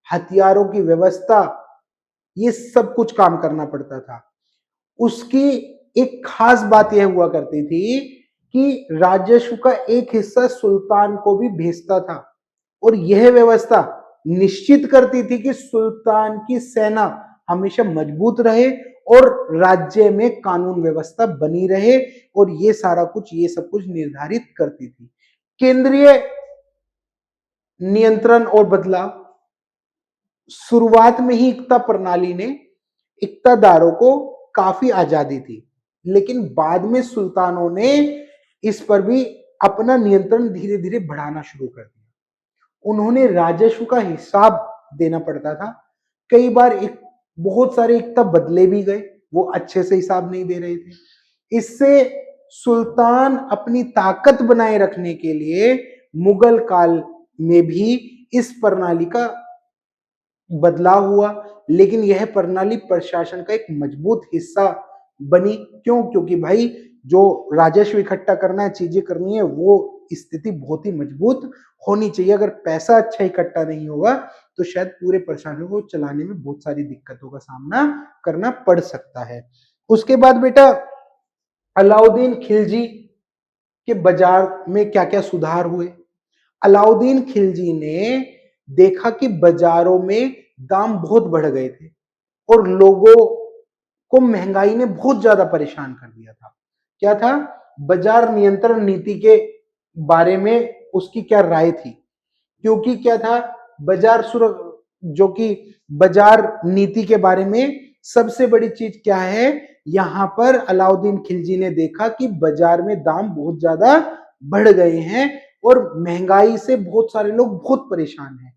हथियारों की व्यवस्था, ये सब कुछ काम करना पड़ता था। उसकी एक खास बात यह हुआ करती थी कि राजस्व का एक हिस्सा सुल्तान को भी भेजता था और यह व्यवस्था निश्चित करती थी कि सुल्तान की सेना हमेशा मजबूत रहे और राज्य में कानून व्यवस्था बनी रहे और ये सारा कुछ, ये सब कुछ निर्धारित करती थी। केंद्रीय नियंत्रण और बदलाव। शुरुआत में ही इक्ता प्रणाली ने इक्तादारों को काफी आजादी थी, लेकिन बाद में सुल्तानों ने इस पर भी अपना नियंत्रण धीरे धीरे बढ़ाना शुरू कर दिया। उन्होंने राजस्व का हिसाब देना पड़ता था। कई बार बहुत सारे इक्ता बदले भी गए, वो अच्छे से हिसाब नहीं दे रहे थे। इससे सुल्तान अपनी ताकत बनाए रखने के लिए मुगल काल में भी इस प्रणाली का बदलाव हुआ, लेकिन यह प्रणाली प्रशासन का एक मजबूत हिस्सा बनी। क्यों? क्योंकि भाई जो राजस्व इकट्ठा करना है, चीजें करनी है, वो स्थिति बहुत ही मजबूत होनी चाहिए। अगर पैसा अच्छा इकट्ठा नहीं होगा तो शायद पूरे प्रशासन को चलाने में बहुत सारी दिक्कतों का सामना करना पड़ सकता है। उसके बाद बेटा अलाउद्दीन खिलजी के बाजार में क्या क्या सुधार हुए। अलाउद्दीन खिलजी ने देखा कि बाजारों में दाम बहुत बढ़ गए थे और लोगों को महंगाई ने बहुत ज्यादा परेशान कर दिया था। क्या था? बाजार नियंत्रण नीति के बारे में उसकी क्या राय थी? क्योंकि क्या था, जो कि बाजार नीति के बारे में सबसे बड़ी चीज क्या है, यहां पर अलाउद्दीन खिलजी ने देखा कि बाजार में दाम बहुत ज्यादा बढ़ गए हैं और महंगाई से बहुत सारे लोग बहुत परेशान हैं।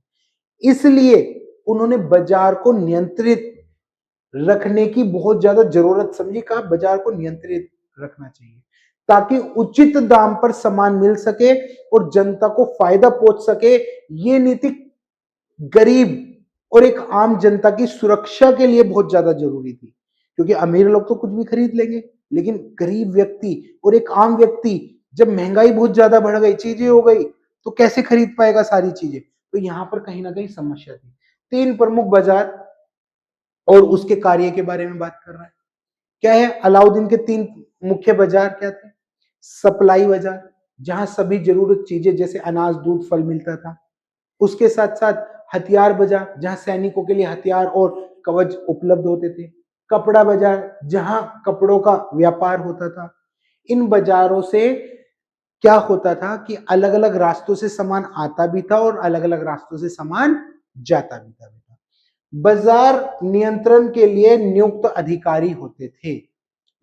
इसलिए उन्होंने बाजार को नियंत्रित रखने की बहुत ज्यादा जरूरत समझी। कहा बाजार को नियंत्रित रखना चाहिए ताकि उचित दाम पर सामान मिल सके और जनता को फायदा पहुंच सके। ये नीति गरीब और एक आम जनता की सुरक्षा के लिए बहुत ज्यादा जरूरी थी, क्योंकि अमीर लोग तो कुछ भी खरीद लेंगे, लेकिन गरीब व्यक्ति और एक आम व्यक्ति, जब महंगाई बहुत ज्यादा बढ़ गई, चीजें हो गई, तो कैसे खरीद पाएगा सारी चीजें? तो यहां पर कहीं ना कहीं समस्या थी। 3 प्रमुख बाजार और उसके कार्य के बारे में बात कर रहा है। क्या है? अलाउद्दीन के 3 मुख्य बाजार क्या थे? सप्लाई बाजार, जहां सभी जरूरत चीजें जैसे अनाज, दूध, फल मिलता था। उसके साथ साथ हथियार बाजार, जहां सैनिकों के लिए हथियार और कवच उपलब्ध होते थे। कपड़ा बाजार, जहां कपड़ों का व्यापार होता था। इन बाजारों से क्या होता था कि अलग अलग रास्तों से सामान आता भी था और अलग अलग रास्तों से सामान जाता भी था। बाजार नियंत्रण के लिए नियुक्त अधिकारी होते थे।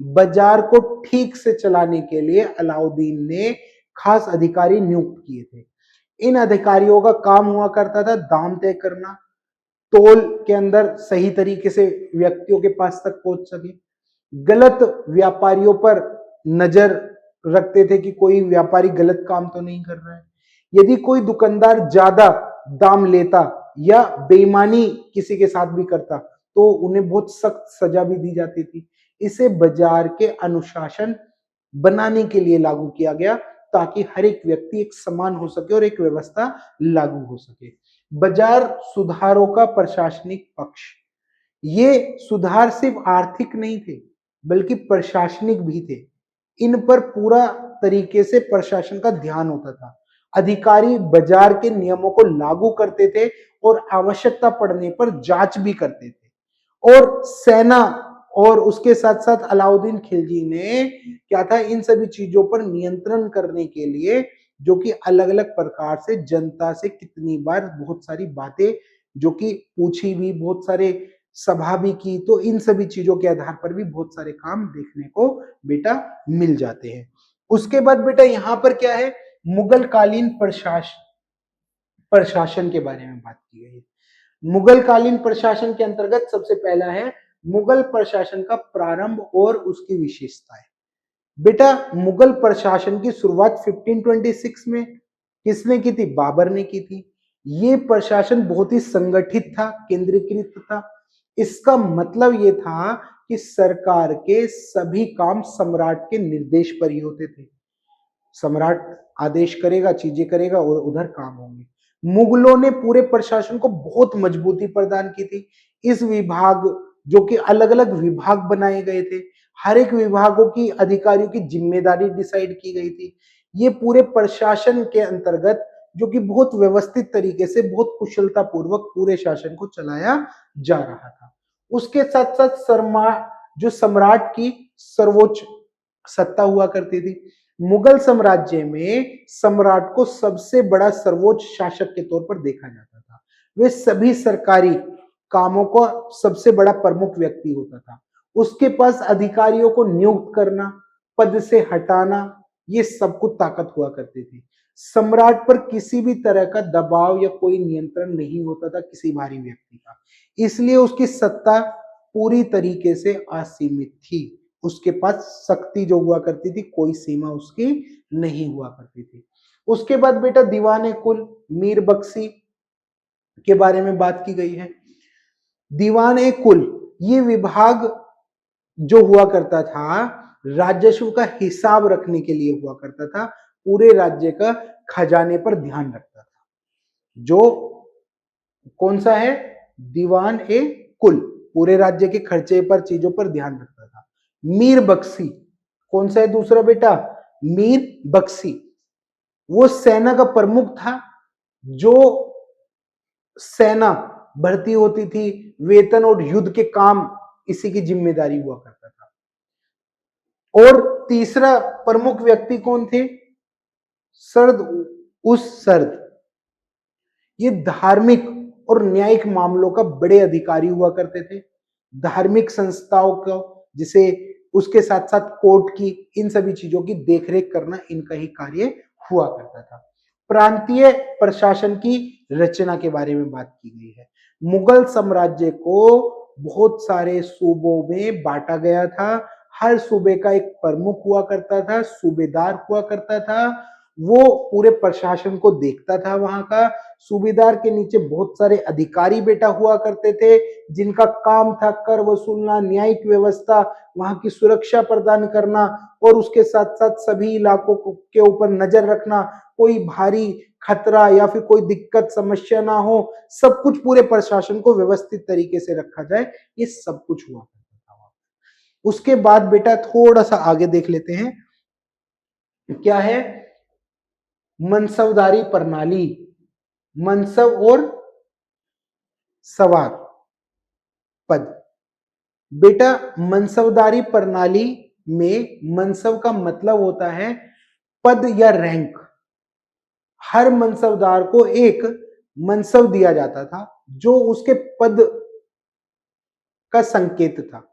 बाजार को ठीक से चलाने के लिए अलाउद्दीन ने खास अधिकारी नियुक्त किए थे। इन अधिकारियों का काम हुआ करता था दाम तय करना, तोल के अंदर सही तरीके से व्यक्तियों के पास तक पहुंच सके, गलत व्यापारियों पर नजर रखते थे कि कोई व्यापारी गलत काम तो नहीं कर रहा है। यदि कोई दुकानदार ज्यादा दाम लेता या बेईमानी किसी के साथ भी करता तो उन्हें बहुत सख्त सजा भी दी जाती थी। इसे बाजार के अनुशासन बनाने के लिए लागू किया गया ताकि हर एक व्यक्ति एक समान हो सके और एक व्यवस्था लागू हो सके। बाजार सुधारों का प्रशासनिक पक्ष। ये सुधार सिर्फ आर्थिक नहीं थे बल्कि प्रशासनिक भी थे। इन पर पूरा तरीके से प्रशासन का ध्यान होता था। अधिकारी बाजार के नियमों को लागू करते थे और आवश्यकता पड़ने पर जांच भी करते थे। और सेना और उसके साथ साथ अलाउद्दीन खिलजी ने क्या था, इन सभी चीजों पर नियंत्रण करने के लिए जो कि अलग अलग प्रकार से जनता से कितनी बार बहुत सारी बातें जो कि पूछी भी, बहुत सारे सभा भी की, तो इन सभी चीजों के आधार पर भी बहुत सारे काम देखने को बेटा मिल जाते हैं। उसके बाद बेटा यहाँ पर क्या है, मुगल कालीन प्रशासन के बारे में बात की गई है। मुगल कालीन प्रशासन के अंतर्गत सबसे पहला है मुगल प्रशासन का प्रारंभ और उसकी विशेषताएं। बेटा मुगल प्रशासन की शुरुआत 1526 में किसने की थी? बाबर ने की थी। ये प्रशासन बहुत ही संगठित था, केंद्रीकृत था। इसका मतलब ये था कि सरकार के सभी काम सम्राट के निर्देश पर ही होते थे। सम्राट आदेश करेगा, चीजें करेगा और उधर काम होंगे। मुगलों ने पूरे प्रशासन को बहुत मजबूती प्रदान की थी। इस विभाग जो कि अलग अलग विभाग बनाए गए थे, हर एक विभागों की अधिकारियों की जिम्मेदारी डिसाइड की गई थी। ये पूरे प्रशासन के अंतर्गत जो कि बहुत व्यवस्थित तरीके से, बहुत कुशलता पूर्वक पूरे शासन को चलाया जा रहा था। उसके साथ साथ जो सम्राट की सर्वोच्च सत्ता हुआ करती थी। मुगल साम्राज्य में सम्राट को सबसे बड़ा सर्वोच्च शासक के तौर पर देखा जाता था। वे सभी सरकारी कामों को सबसे बड़ा प्रमुख व्यक्ति होता था। उसके पास अधिकारियों को नियुक्त करना, पद से हटाना, ये सब कुछ ताकत हुआ करती थी। सम्राट पर किसी भी तरह का दबाव या कोई नियंत्रण नहीं होता था किसी भारी व्यक्ति का, इसलिए उसकी सत्ता पूरी तरीके से असीमित थी। उसके पास शक्ति जो हुआ करती थी, कोई सीमा उसकी नहीं हुआ करती थी। उसके बाद बेटा दीवाने कुल मीर बख्शी के बारे में बात की गई है। दीवाने कुल ये विभाग जो हुआ करता था, राजस्व का हिसाब रखने के लिए हुआ करता था, पूरे राज्य का खजाने पर ध्यान रखता था। जो कौन सा है? दीवान ए कुल पूरे राज्य के खर्चे पर, चीजों पर ध्यान रखता था। मीर बख्शी कौन सा है दूसरा बेटा? मीर बख्शी वो सेना का प्रमुख था। जो सेना भर्ती होती थी, वेतन और युद्ध के काम इसी की जिम्मेदारी हुआ करता था। और तीसरा प्रमुख व्यक्ति कौन थे? सर्द। ये धार्मिक और न्यायिक मामलों का बड़े अधिकारी हुआ करते थे। धार्मिक संस्थाओं को, जिसे उसके साथ साथ कोर्ट की, इन सभी चीजों की देखरेख करना इनका ही कार्य हुआ करता था। प्रांतीय प्रशासन की रचना के बारे में बात की गई है। मुगल साम्राज्य को बहुत सारे सूबों में बांटा गया था। हर सूबे का एक प्रमुख हुआ करता था, सूबेदार हुआ करता था। वो पूरे प्रशासन को देखता था। वहां का सूबेदार के नीचे बहुत सारे अधिकारी बेटा हुआ करते थे, जिनका काम था कर वसूलना, न्यायिक व्यवस्था, वहां की सुरक्षा प्रदान करना और उसके साथ साथ सभी इलाकों के ऊपर नजर रखना, कोई भारी खतरा या फिर कोई दिक्कत समस्या ना हो, सब कुछ पूरे प्रशासन को व्यवस्थित तरीके से रखा जाए, ये सब कुछ हुआ करता था। उसके बाद बेटा थोड़ा सा आगे देख लेते हैं, क्या है? मनसबदारी प्रणाली। मनसब और सवार पद। बेटा मनसबदारी प्रणाली में मनसब का मतलब होता है पद या रैंक। हर मनसबदार को एक मनसब दिया जाता था जो उसके पद का संकेत था।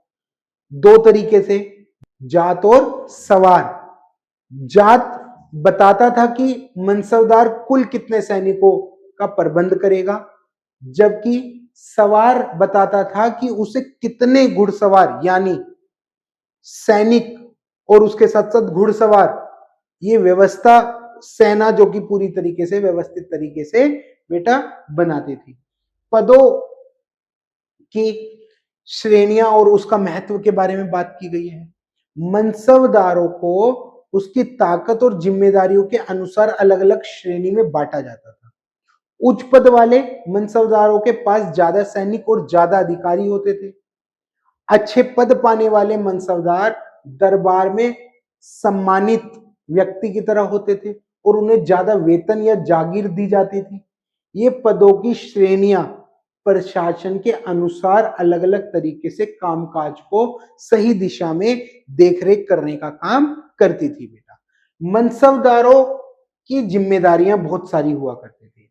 दो तरीके से, जात और सवार। जात बताता था कि मनसबदार कुल कितने सैनिकों का प्रबंध करेगा, जबकि सवार बताता था कि उसे कितने घुड़सवार यानी सैनिक और उसके साथ साथ घुड़सवार, ये व्यवस्था सेना जो कि पूरी तरीके से व्यवस्थित तरीके से बेटा बनाती थी। पदों की श्रेणियां और उसका महत्व के बारे में बात की गई है। मनसबदारों को उसकी ताकत और जिम्मेदारियों के अनुसार अलग अलग श्रेणी में बांटा जाता था। उच्च पद वाले मनसबदारों के पास ज्यादा सैनिक और ज्यादा अधिकारी होते थे। अच्छे पद पाने वाले मनसबदार दरबार में सम्मानित व्यक्ति की तरह होते थे और उन्हें ज्यादा वेतन या जागीर दी जाती थी। ये पदों की श्रेणियां प्रशासन के अनुसार अलग अलग तरीके से कामकाज को सही दिशा में देखरेख करने का काम करती थी बेटा। मनसबदारों की जिम्मेदारियां बहुत सारी हुआ करती थी।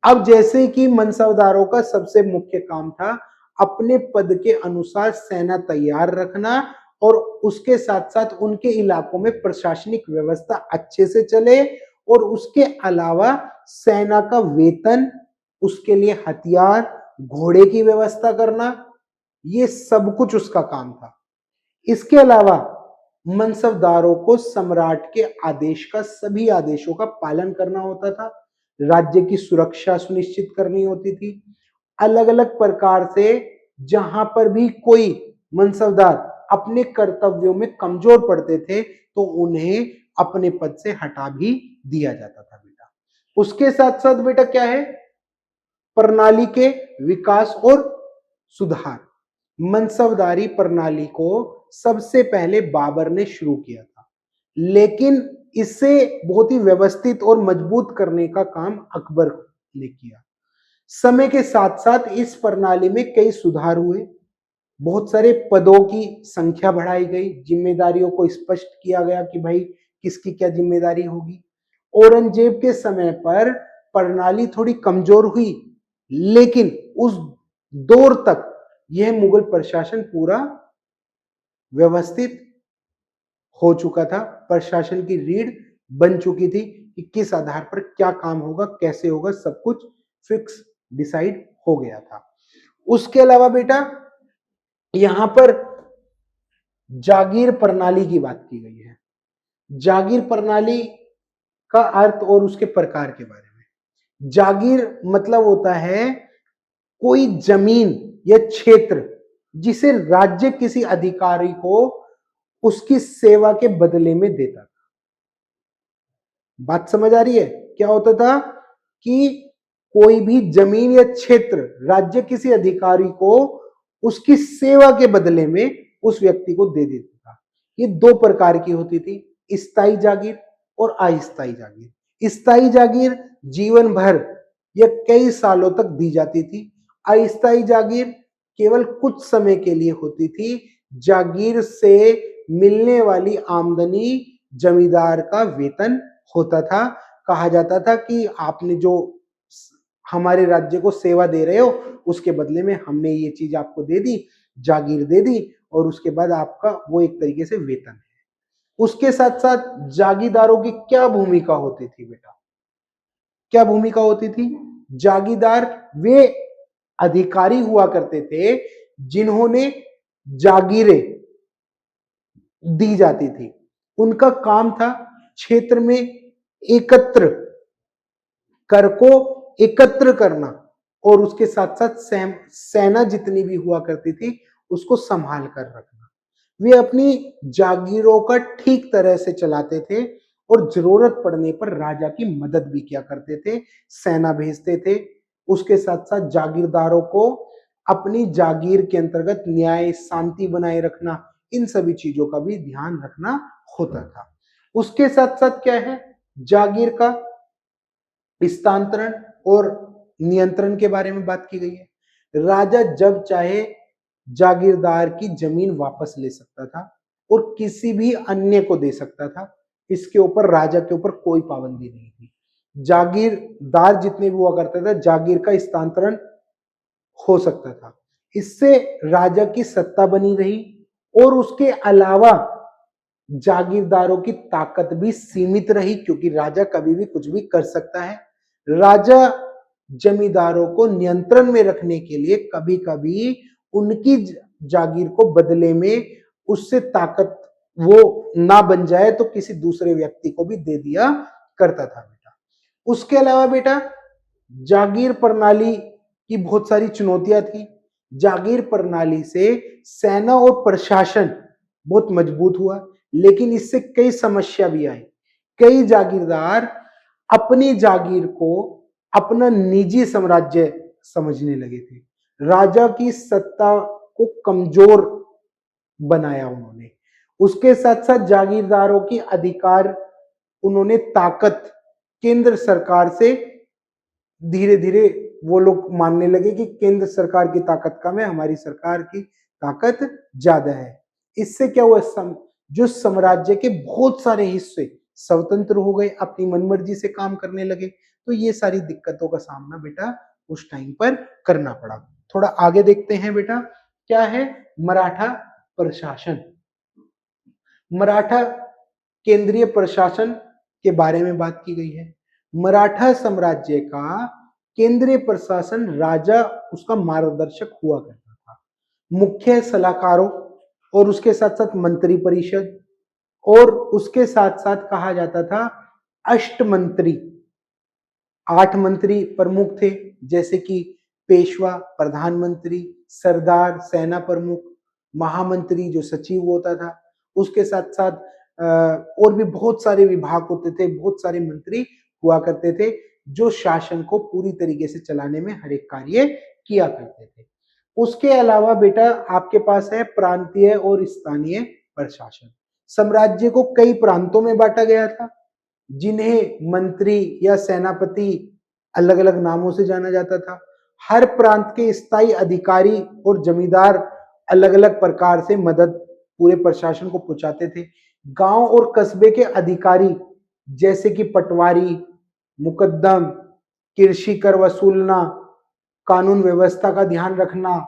अब जैसे कि मनसबदारों का सबसे मुख्य काम था अपने पद के अनुसार सेना तैयार रखना और उसके साथ साथ उनके इलाकों में प्रशासनिक व्यवस्था अच्छे से चले, और उसके अलावा सेना का वेतन, उसके लिए हथियार, घोड़े की व्यवस्था करना, ये सब कुछ उसका काम था। इसके अलावा मनसबदारों को सम्राट के आदेश का, सभी आदेशों का पालन करना होता था। राज्य की सुरक्षा सुनिश्चित करनी होती थी। अलग अलग प्रकार से जहां पर भी कोई मनसबदार अपने कर्तव्यों में कमजोर पड़ते थे तो उन्हें अपने पद से हटा भी दिया जाता था बेटा। उसके साथ साथ बेटा क्या है, प्रणाली के विकास और सुधार। मनसबदारी प्रणाली को सबसे पहले बाबर ने शुरू किया था, लेकिन इसे बहुत ही व्यवस्थित और मजबूत करने का काम अकबर ने किया। समय के साथ साथ इस प्रणाली में कई सुधार हुए, बहुत सारे पदों की संख्या बढ़ाई गई, जिम्मेदारियों को स्पष्ट किया गया कि भाई किसकी क्या जिम्मेदारी होगी। औरंगजेब के समय पर प्रणाली थोड़ी कमजोर हुई, लेकिन उस दौर तक यह मुगल प्रशासन पूरा व्यवस्थित हो चुका था। प्रशासन की रीढ़ बन चुकी थी कि किस आधार पर क्या काम होगा, कैसे होगा, सब कुछ फिक्स डिसाइड हो गया था। उसके अलावा बेटा यहां पर जागीर प्रणाली की बात की गई है। जागीर प्रणाली का अर्थ और उसके प्रकार के बारे में। जागीर मतलब होता है कोई जमीन या क्षेत्र जिसे राज्य किसी अधिकारी को उसकी सेवा के बदले में देता था। बात समझ आ रही है? क्या होता था कि कोई भी जमीन या क्षेत्र राज्य किसी अधिकारी को उसकी सेवा के बदले में उस व्यक्ति को दे देता था। ये दो प्रकार की होती थी, स्थायी जागीर और अस्थायी जागीर। स्थायी जागीर जीवन भर या कई सालों तक दी जाती थी। अस्थायी जागीर केवल कुछ समय के लिए होती थी। जागीर से मिलने वाली आमदनी जमींदार का वेतन होता था। कहा जाता था कि आपने जो हमारे राज्य को सेवा दे रहे हो उसके बदले में हमने ये चीज आपको दे दी, जागीर दे दी, और उसके बाद आपका वो एक तरीके से वेतन है। उसके साथ साथ जागीरदारों की क्या भूमिका होती थी बेटा? क्या भूमिका होती थी? जागीरदार वे अधिकारी हुआ करते थे जिन्होंने जागीरें दी जाती थी। उनका काम था क्षेत्र में एकत्र कर को एकत्र करना, और उसके साथ साथ सेना जितनी भी हुआ करती थी उसको संभाल कर रखना। वे अपनी जागीरों का ठीक तरह से चलाते थे और जरूरत पड़ने पर राजा की मदद भी किया करते थे, सेना भेजते थे। उसके साथ साथ जागीरदारों को अपनी जागीर के अंतर्गत न्याय, शांति बनाए रखना, इन सभी चीजों का भी ध्यान रखना होता था। उसके साथ साथ क्या है, जागीर का हस्तांतरण और नियंत्रण के बारे में बात की गई है। राजा जब चाहे जागीरदार की जमीन वापस ले सकता था और किसी भी अन्य को दे सकता था। इसके ऊपर राजा के ऊपर कोई पाबंदी नहीं थी। जागीरदार जितने भी हुआ करते थे जागीर का हस्तांतरण हो सकता था। इससे राजा की सत्ता बनी रही, और उसके अलावा जागीरदारों की ताकत भी सीमित रही, क्योंकि राजा कभी भी कुछ भी कर सकता है। राजा जमींदारों को नियंत्रण में रखने के लिए कभी कभी उनकी जागीर को बदले में उससे ताकत वो ना बन जाए तो किसी दूसरे व्यक्ति को भी दे दिया करता था बेटा। उसके अलावा बेटा जागीर प्रणाली की बहुत सारी चुनौतियां थी। जागीर प्रणाली से सेना और प्रशासन बहुत मजबूत हुआ, लेकिन इससे कई समस्या भी आई। कई जागीरदार अपनी जागीर को अपना निजी साम्राज्य समझने लगे थे। राजा की सत्ता को कमजोर बनाया उन्होंने। उसके साथ साथ जागीरदारों की अधिकार, उन्होंने ताकत केंद्र सरकार से धीरे धीरे वो लोग मानने लगे कि केंद्र सरकार की ताकत कम है, हमारी सरकार की ताकत ज्यादा है। इससे क्या हुआ, जो साम्राज्य के बहुत सारे हिस्से स्वतंत्र हो गए, अपनी मनमर्जी से काम करने लगे। तो ये सारी दिक्कतों का सामना बेटा उस टाइम पर करना पड़ा। थोड़ा आगे देखते हैं बेटा, क्या है मराठा प्रशासन। मराठा केंद्रीय प्रशासन के बारे में बात की गई है। मराठा साम्राज्य का केंद्रीय प्रशासन राजा उसका मार्गदर्शक हुआ करता था। मुख्य सलाहकारों और उसके साथ साथ मंत्री परिषद और उसके साथ साथ कहा जाता था अष्ट मंत्री। 8 मंत्री प्रमुख थे, जैसे कि पेशवा प्रधानमंत्री, सरदार सेना प्रमुख, महामंत्री जो सचिव होता था, उसके साथ साथ और भी बहुत सारे विभाग होते थे, बहुत सारे मंत्री हुआ करते थे जो शासन को पूरी तरीके से चलाने में हर एक कार्य किया करते थे। उसके अलावा बेटा आपके पास है प्रांतीय और स्थानीय प्रशासन। साम्राज्य को कई प्रांतों में बांटा गया था, जिन्हें मंत्री या सेनापति अलग अलग नामों से जाना जाता था। हर प्रांत के स्थायी अधिकारी और जमींदार अलग अलग प्रकार से मदद पूरे प्रशासन को पहुंचाते थे। गांव और कस्बे के अधिकारी जैसे कि पटवारी, मुकद्दम, कृषि कर वसूलना, कानून व्यवस्था का ध्यान रखना,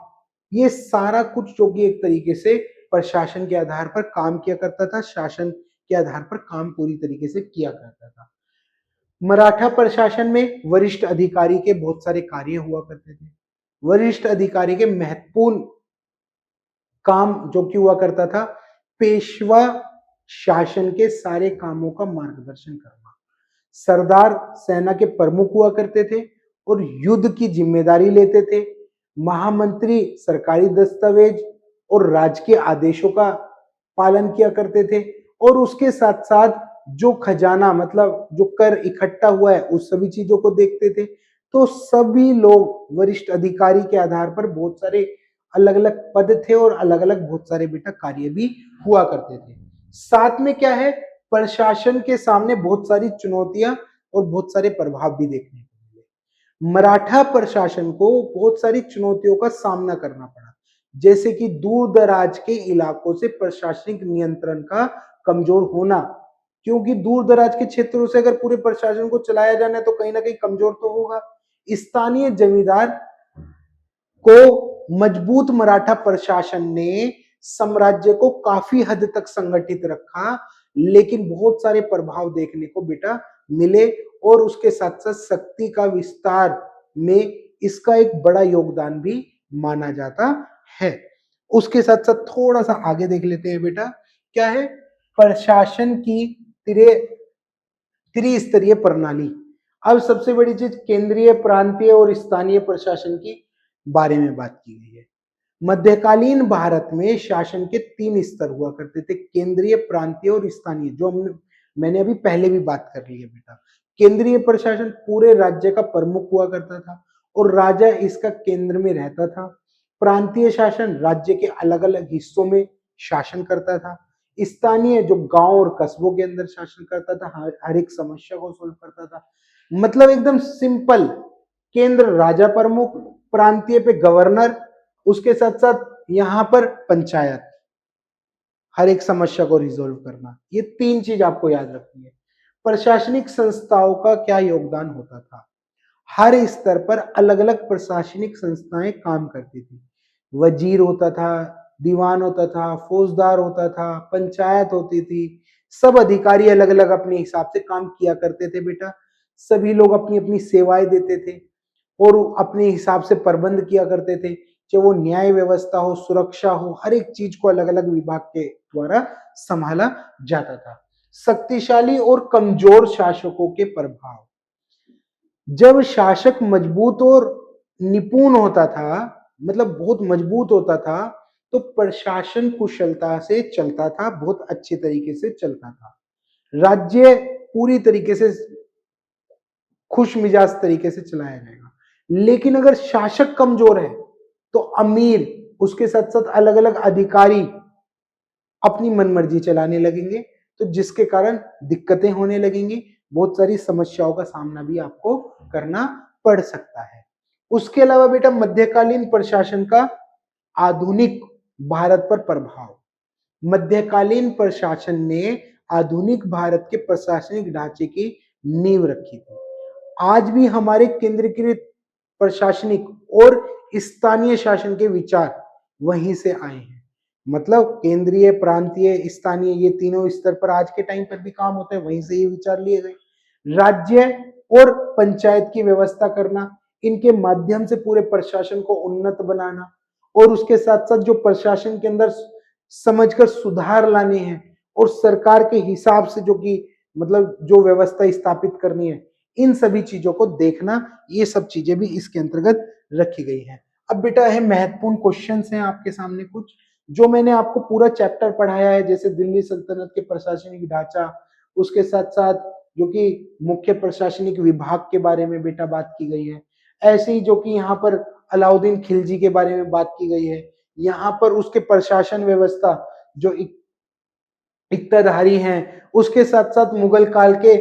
ये सारा कुछ जो कि एक तरीके से प्रशासन के आधार पर काम किया करता था, शासन के आधार पर काम पूरी तरीके से किया करता था। मराठा प्रशासन में वरिष्ठ अधिकारी के बहुत सारे कार्य हुआ करते थे। वरिष्ठ अधिकारी के महत्वपूर्ण काम जो कि हुआ करता था, पेशवा शासन के सारे कामों का मार्गदर्शन करना। सरदार सेना के प्रमुख हुआ करते थे और युद्ध की जिम्मेदारी लेते थे। महामंत्री सरकारी दस्तावेज और राजकीय आदेशों का पालन किया करते थे और उसके साथ साथ जो खजाना मतलब जो कर इकट्ठा हुआ है उस सभी चीजों को देखते थे। तो सभी लोग वरिष्ठ अधिकारी के आधार पर बहुत सारे अलग अलग पद थे और अलग अलग बहुत सारे बेटा कार्य भी हुआ करते थे। साथ में क्या है, प्रशासन के सामने बहुत सारी चुनौतियां और बहुत सारे प्रभाव भी देखने को मिले। मराठा प्रशासन को बहुत सारी चुनौतियों का सामना करना पड़ा, जैसे कि दूर दराज के इलाकों से प्रशासनिक नियंत्रण का कमजोर होना, क्योंकि दूर दराज के क्षेत्रों से अगर पूरे प्रशासन को चलाया जाना है तो कहीं ना कहीं कमजोर तो होगा। स्थानीय जमींदार को मजबूत मराठा प्रशासन ने साम्राज्य को काफी हद तक संगठित रखा, लेकिन बहुत सारे प्रभाव देखने को बेटा मिले और उसके साथ साथ शक्ति का विस्तार में इसका एक बड़ा योगदान भी माना जाता है। उसके साथ साथ थोड़ा सा आगे देख लेते हैं बेटा, क्या है प्रशासन की त्रिस्तरीय प्रणाली। अब सबसे बड़ी चीज केंद्रीय, प्रांतीय और स्थानीय प्रशासन की बारे में बात की गई है। मध्यकालीन भारत में शासन के 3 स्तर हुआ करते थे, केंद्रीय, प्रांतीय और स्थानीय, जो मैंने अभी पहले भी बात कर ली है बेटा। केंद्रीय प्रशासन पूरे राज्य का प्रमुख हुआ करता था और राजा इसका केंद्र में रहता था। प्रांतीय शासन राज्य के अलग अलग हिस्सों में शासन करता था। स्थानीय जो गांव और कस्बों के अंदर शासन करता था, हर एक समस्या को सोल्व करता था। मतलब एकदम सिंपल, केंद्र राजा प्रमुख, प्रांतीय पे गवर्नर, उसके साथ साथ यहां पर पंचायत, हर एक समस्या को रिजोल्व करना। ये 3 चीज आपको याद रखनी है। प्रशासनिक संस्थाओं का क्या योगदान होता था, हर स्तर पर अलग अलग प्रशासनिक संस्थाएं काम करती थी। वजीर होता था, दीवान होता था, फौजदार होता था, पंचायत होती थी। सब अधिकारी अलग अलग अपने हिसाब से काम किया करते थे बेटा। सभी लोग अपनी अपनी सेवाएं देते थे और अपने हिसाब से प्रबंध किया करते थे, चाहे वो न्याय व्यवस्था हो, सुरक्षा हो, हर एक चीज को अलग अलग विभाग के द्वारा संभाला जाता था। शक्तिशाली और कमजोर शासकों के प्रभाव, जब शासक मजबूत और निपुण होता था, मतलब बहुत मजबूत होता था, तो प्रशासन कुशलता से चलता था, बहुत अच्छे तरीके से चलता था। राज्य पूरी तरीके से खुश मिजाज तरीके से चलाया जाएगा। लेकिन अगर शासक कमजोर है तो अमीर, उसके साथ साथ अलग अलग अधिकारी अपनी मनमर्जी चलाने लगेंगे, तो जिसके कारण दिक्कतें होने लगेंगी, बहुत सारी समस्याओं का सामना भी आपको करना पड़ सकता है। उसके अलावा बेटा मध्यकालीन प्रशासन का आधुनिक भारत पर प्रभाव। मध्यकालीन प्रशासन ने आधुनिक भारत के प्रशासनिक ढांचे की नींव रखी थी। आज भी हमारे केंद्रीकृत प्रशासनिक और स्थानीय शासन के विचार वहीं से आए हैं। मतलब केंद्रीय, प्रांतीय, स्थानीय, ये तीनों स्तर पर आज के टाइम पर भी काम होता है, वहीं से ये विचार लिए गए। राज्य और पंचायत की व्यवस्था करना, इनके माध्यम से पूरे प्रशासन को उन्नत बनाना, और उसके साथ साथ जो प्रशासन के अंदर समझकर सुधार लाने हैं और सरकार के हिसाब से जो कि मतलब जो व्यवस्था स्थापित करनी है, इन सभी चीजों को देखना, ये सब चीजें भी इसके अंतर्गत रखी गई हैं। अब बेटा है महत्वपूर्ण क्वेश्चंस हैं आपके सामने कुछ, जो मैंने आपको पूरा चैप्टर पढ़ाया है, जैसे दिल्ली सल्तनत के प्रशासनिक ढांचा, उसके साथ साथ जो कि मुख्य प्रशासनिक विभाग के बारे में बेटा बात की गई है, ऐसे ही जो कि यहाँ पर अलाउद्दीन खिलजी के बारे में बात की गई है, यहाँ पर उसके प्रशासन व्यवस्था जो इक्ताधारी हैं, उसके साथ साथ मुगल काल के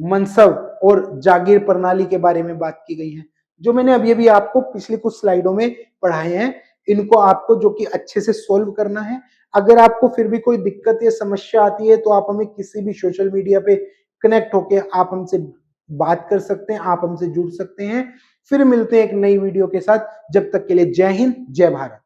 मनसब और जागीर प्रणाली के बारे में बात की गई है, जो मैंने अभी अभी आपको पिछली कुछ स्लाइडों में पढ़ाए हैं। इनको आपको जो कि अच्छे से सोल्व करना है। अगर आपको फिर भी कोई दिक्कत या समस्या आती है तो आप हमें किसी भी सोशल मीडिया पे कनेक्ट होके आप हमसे बात कर सकते हैं, आप हमसे जुड़ सकते हैं। फिर मिलते हैं एक नई वीडियो के साथ, जब तक के लिए जय हिंद, जय भारत।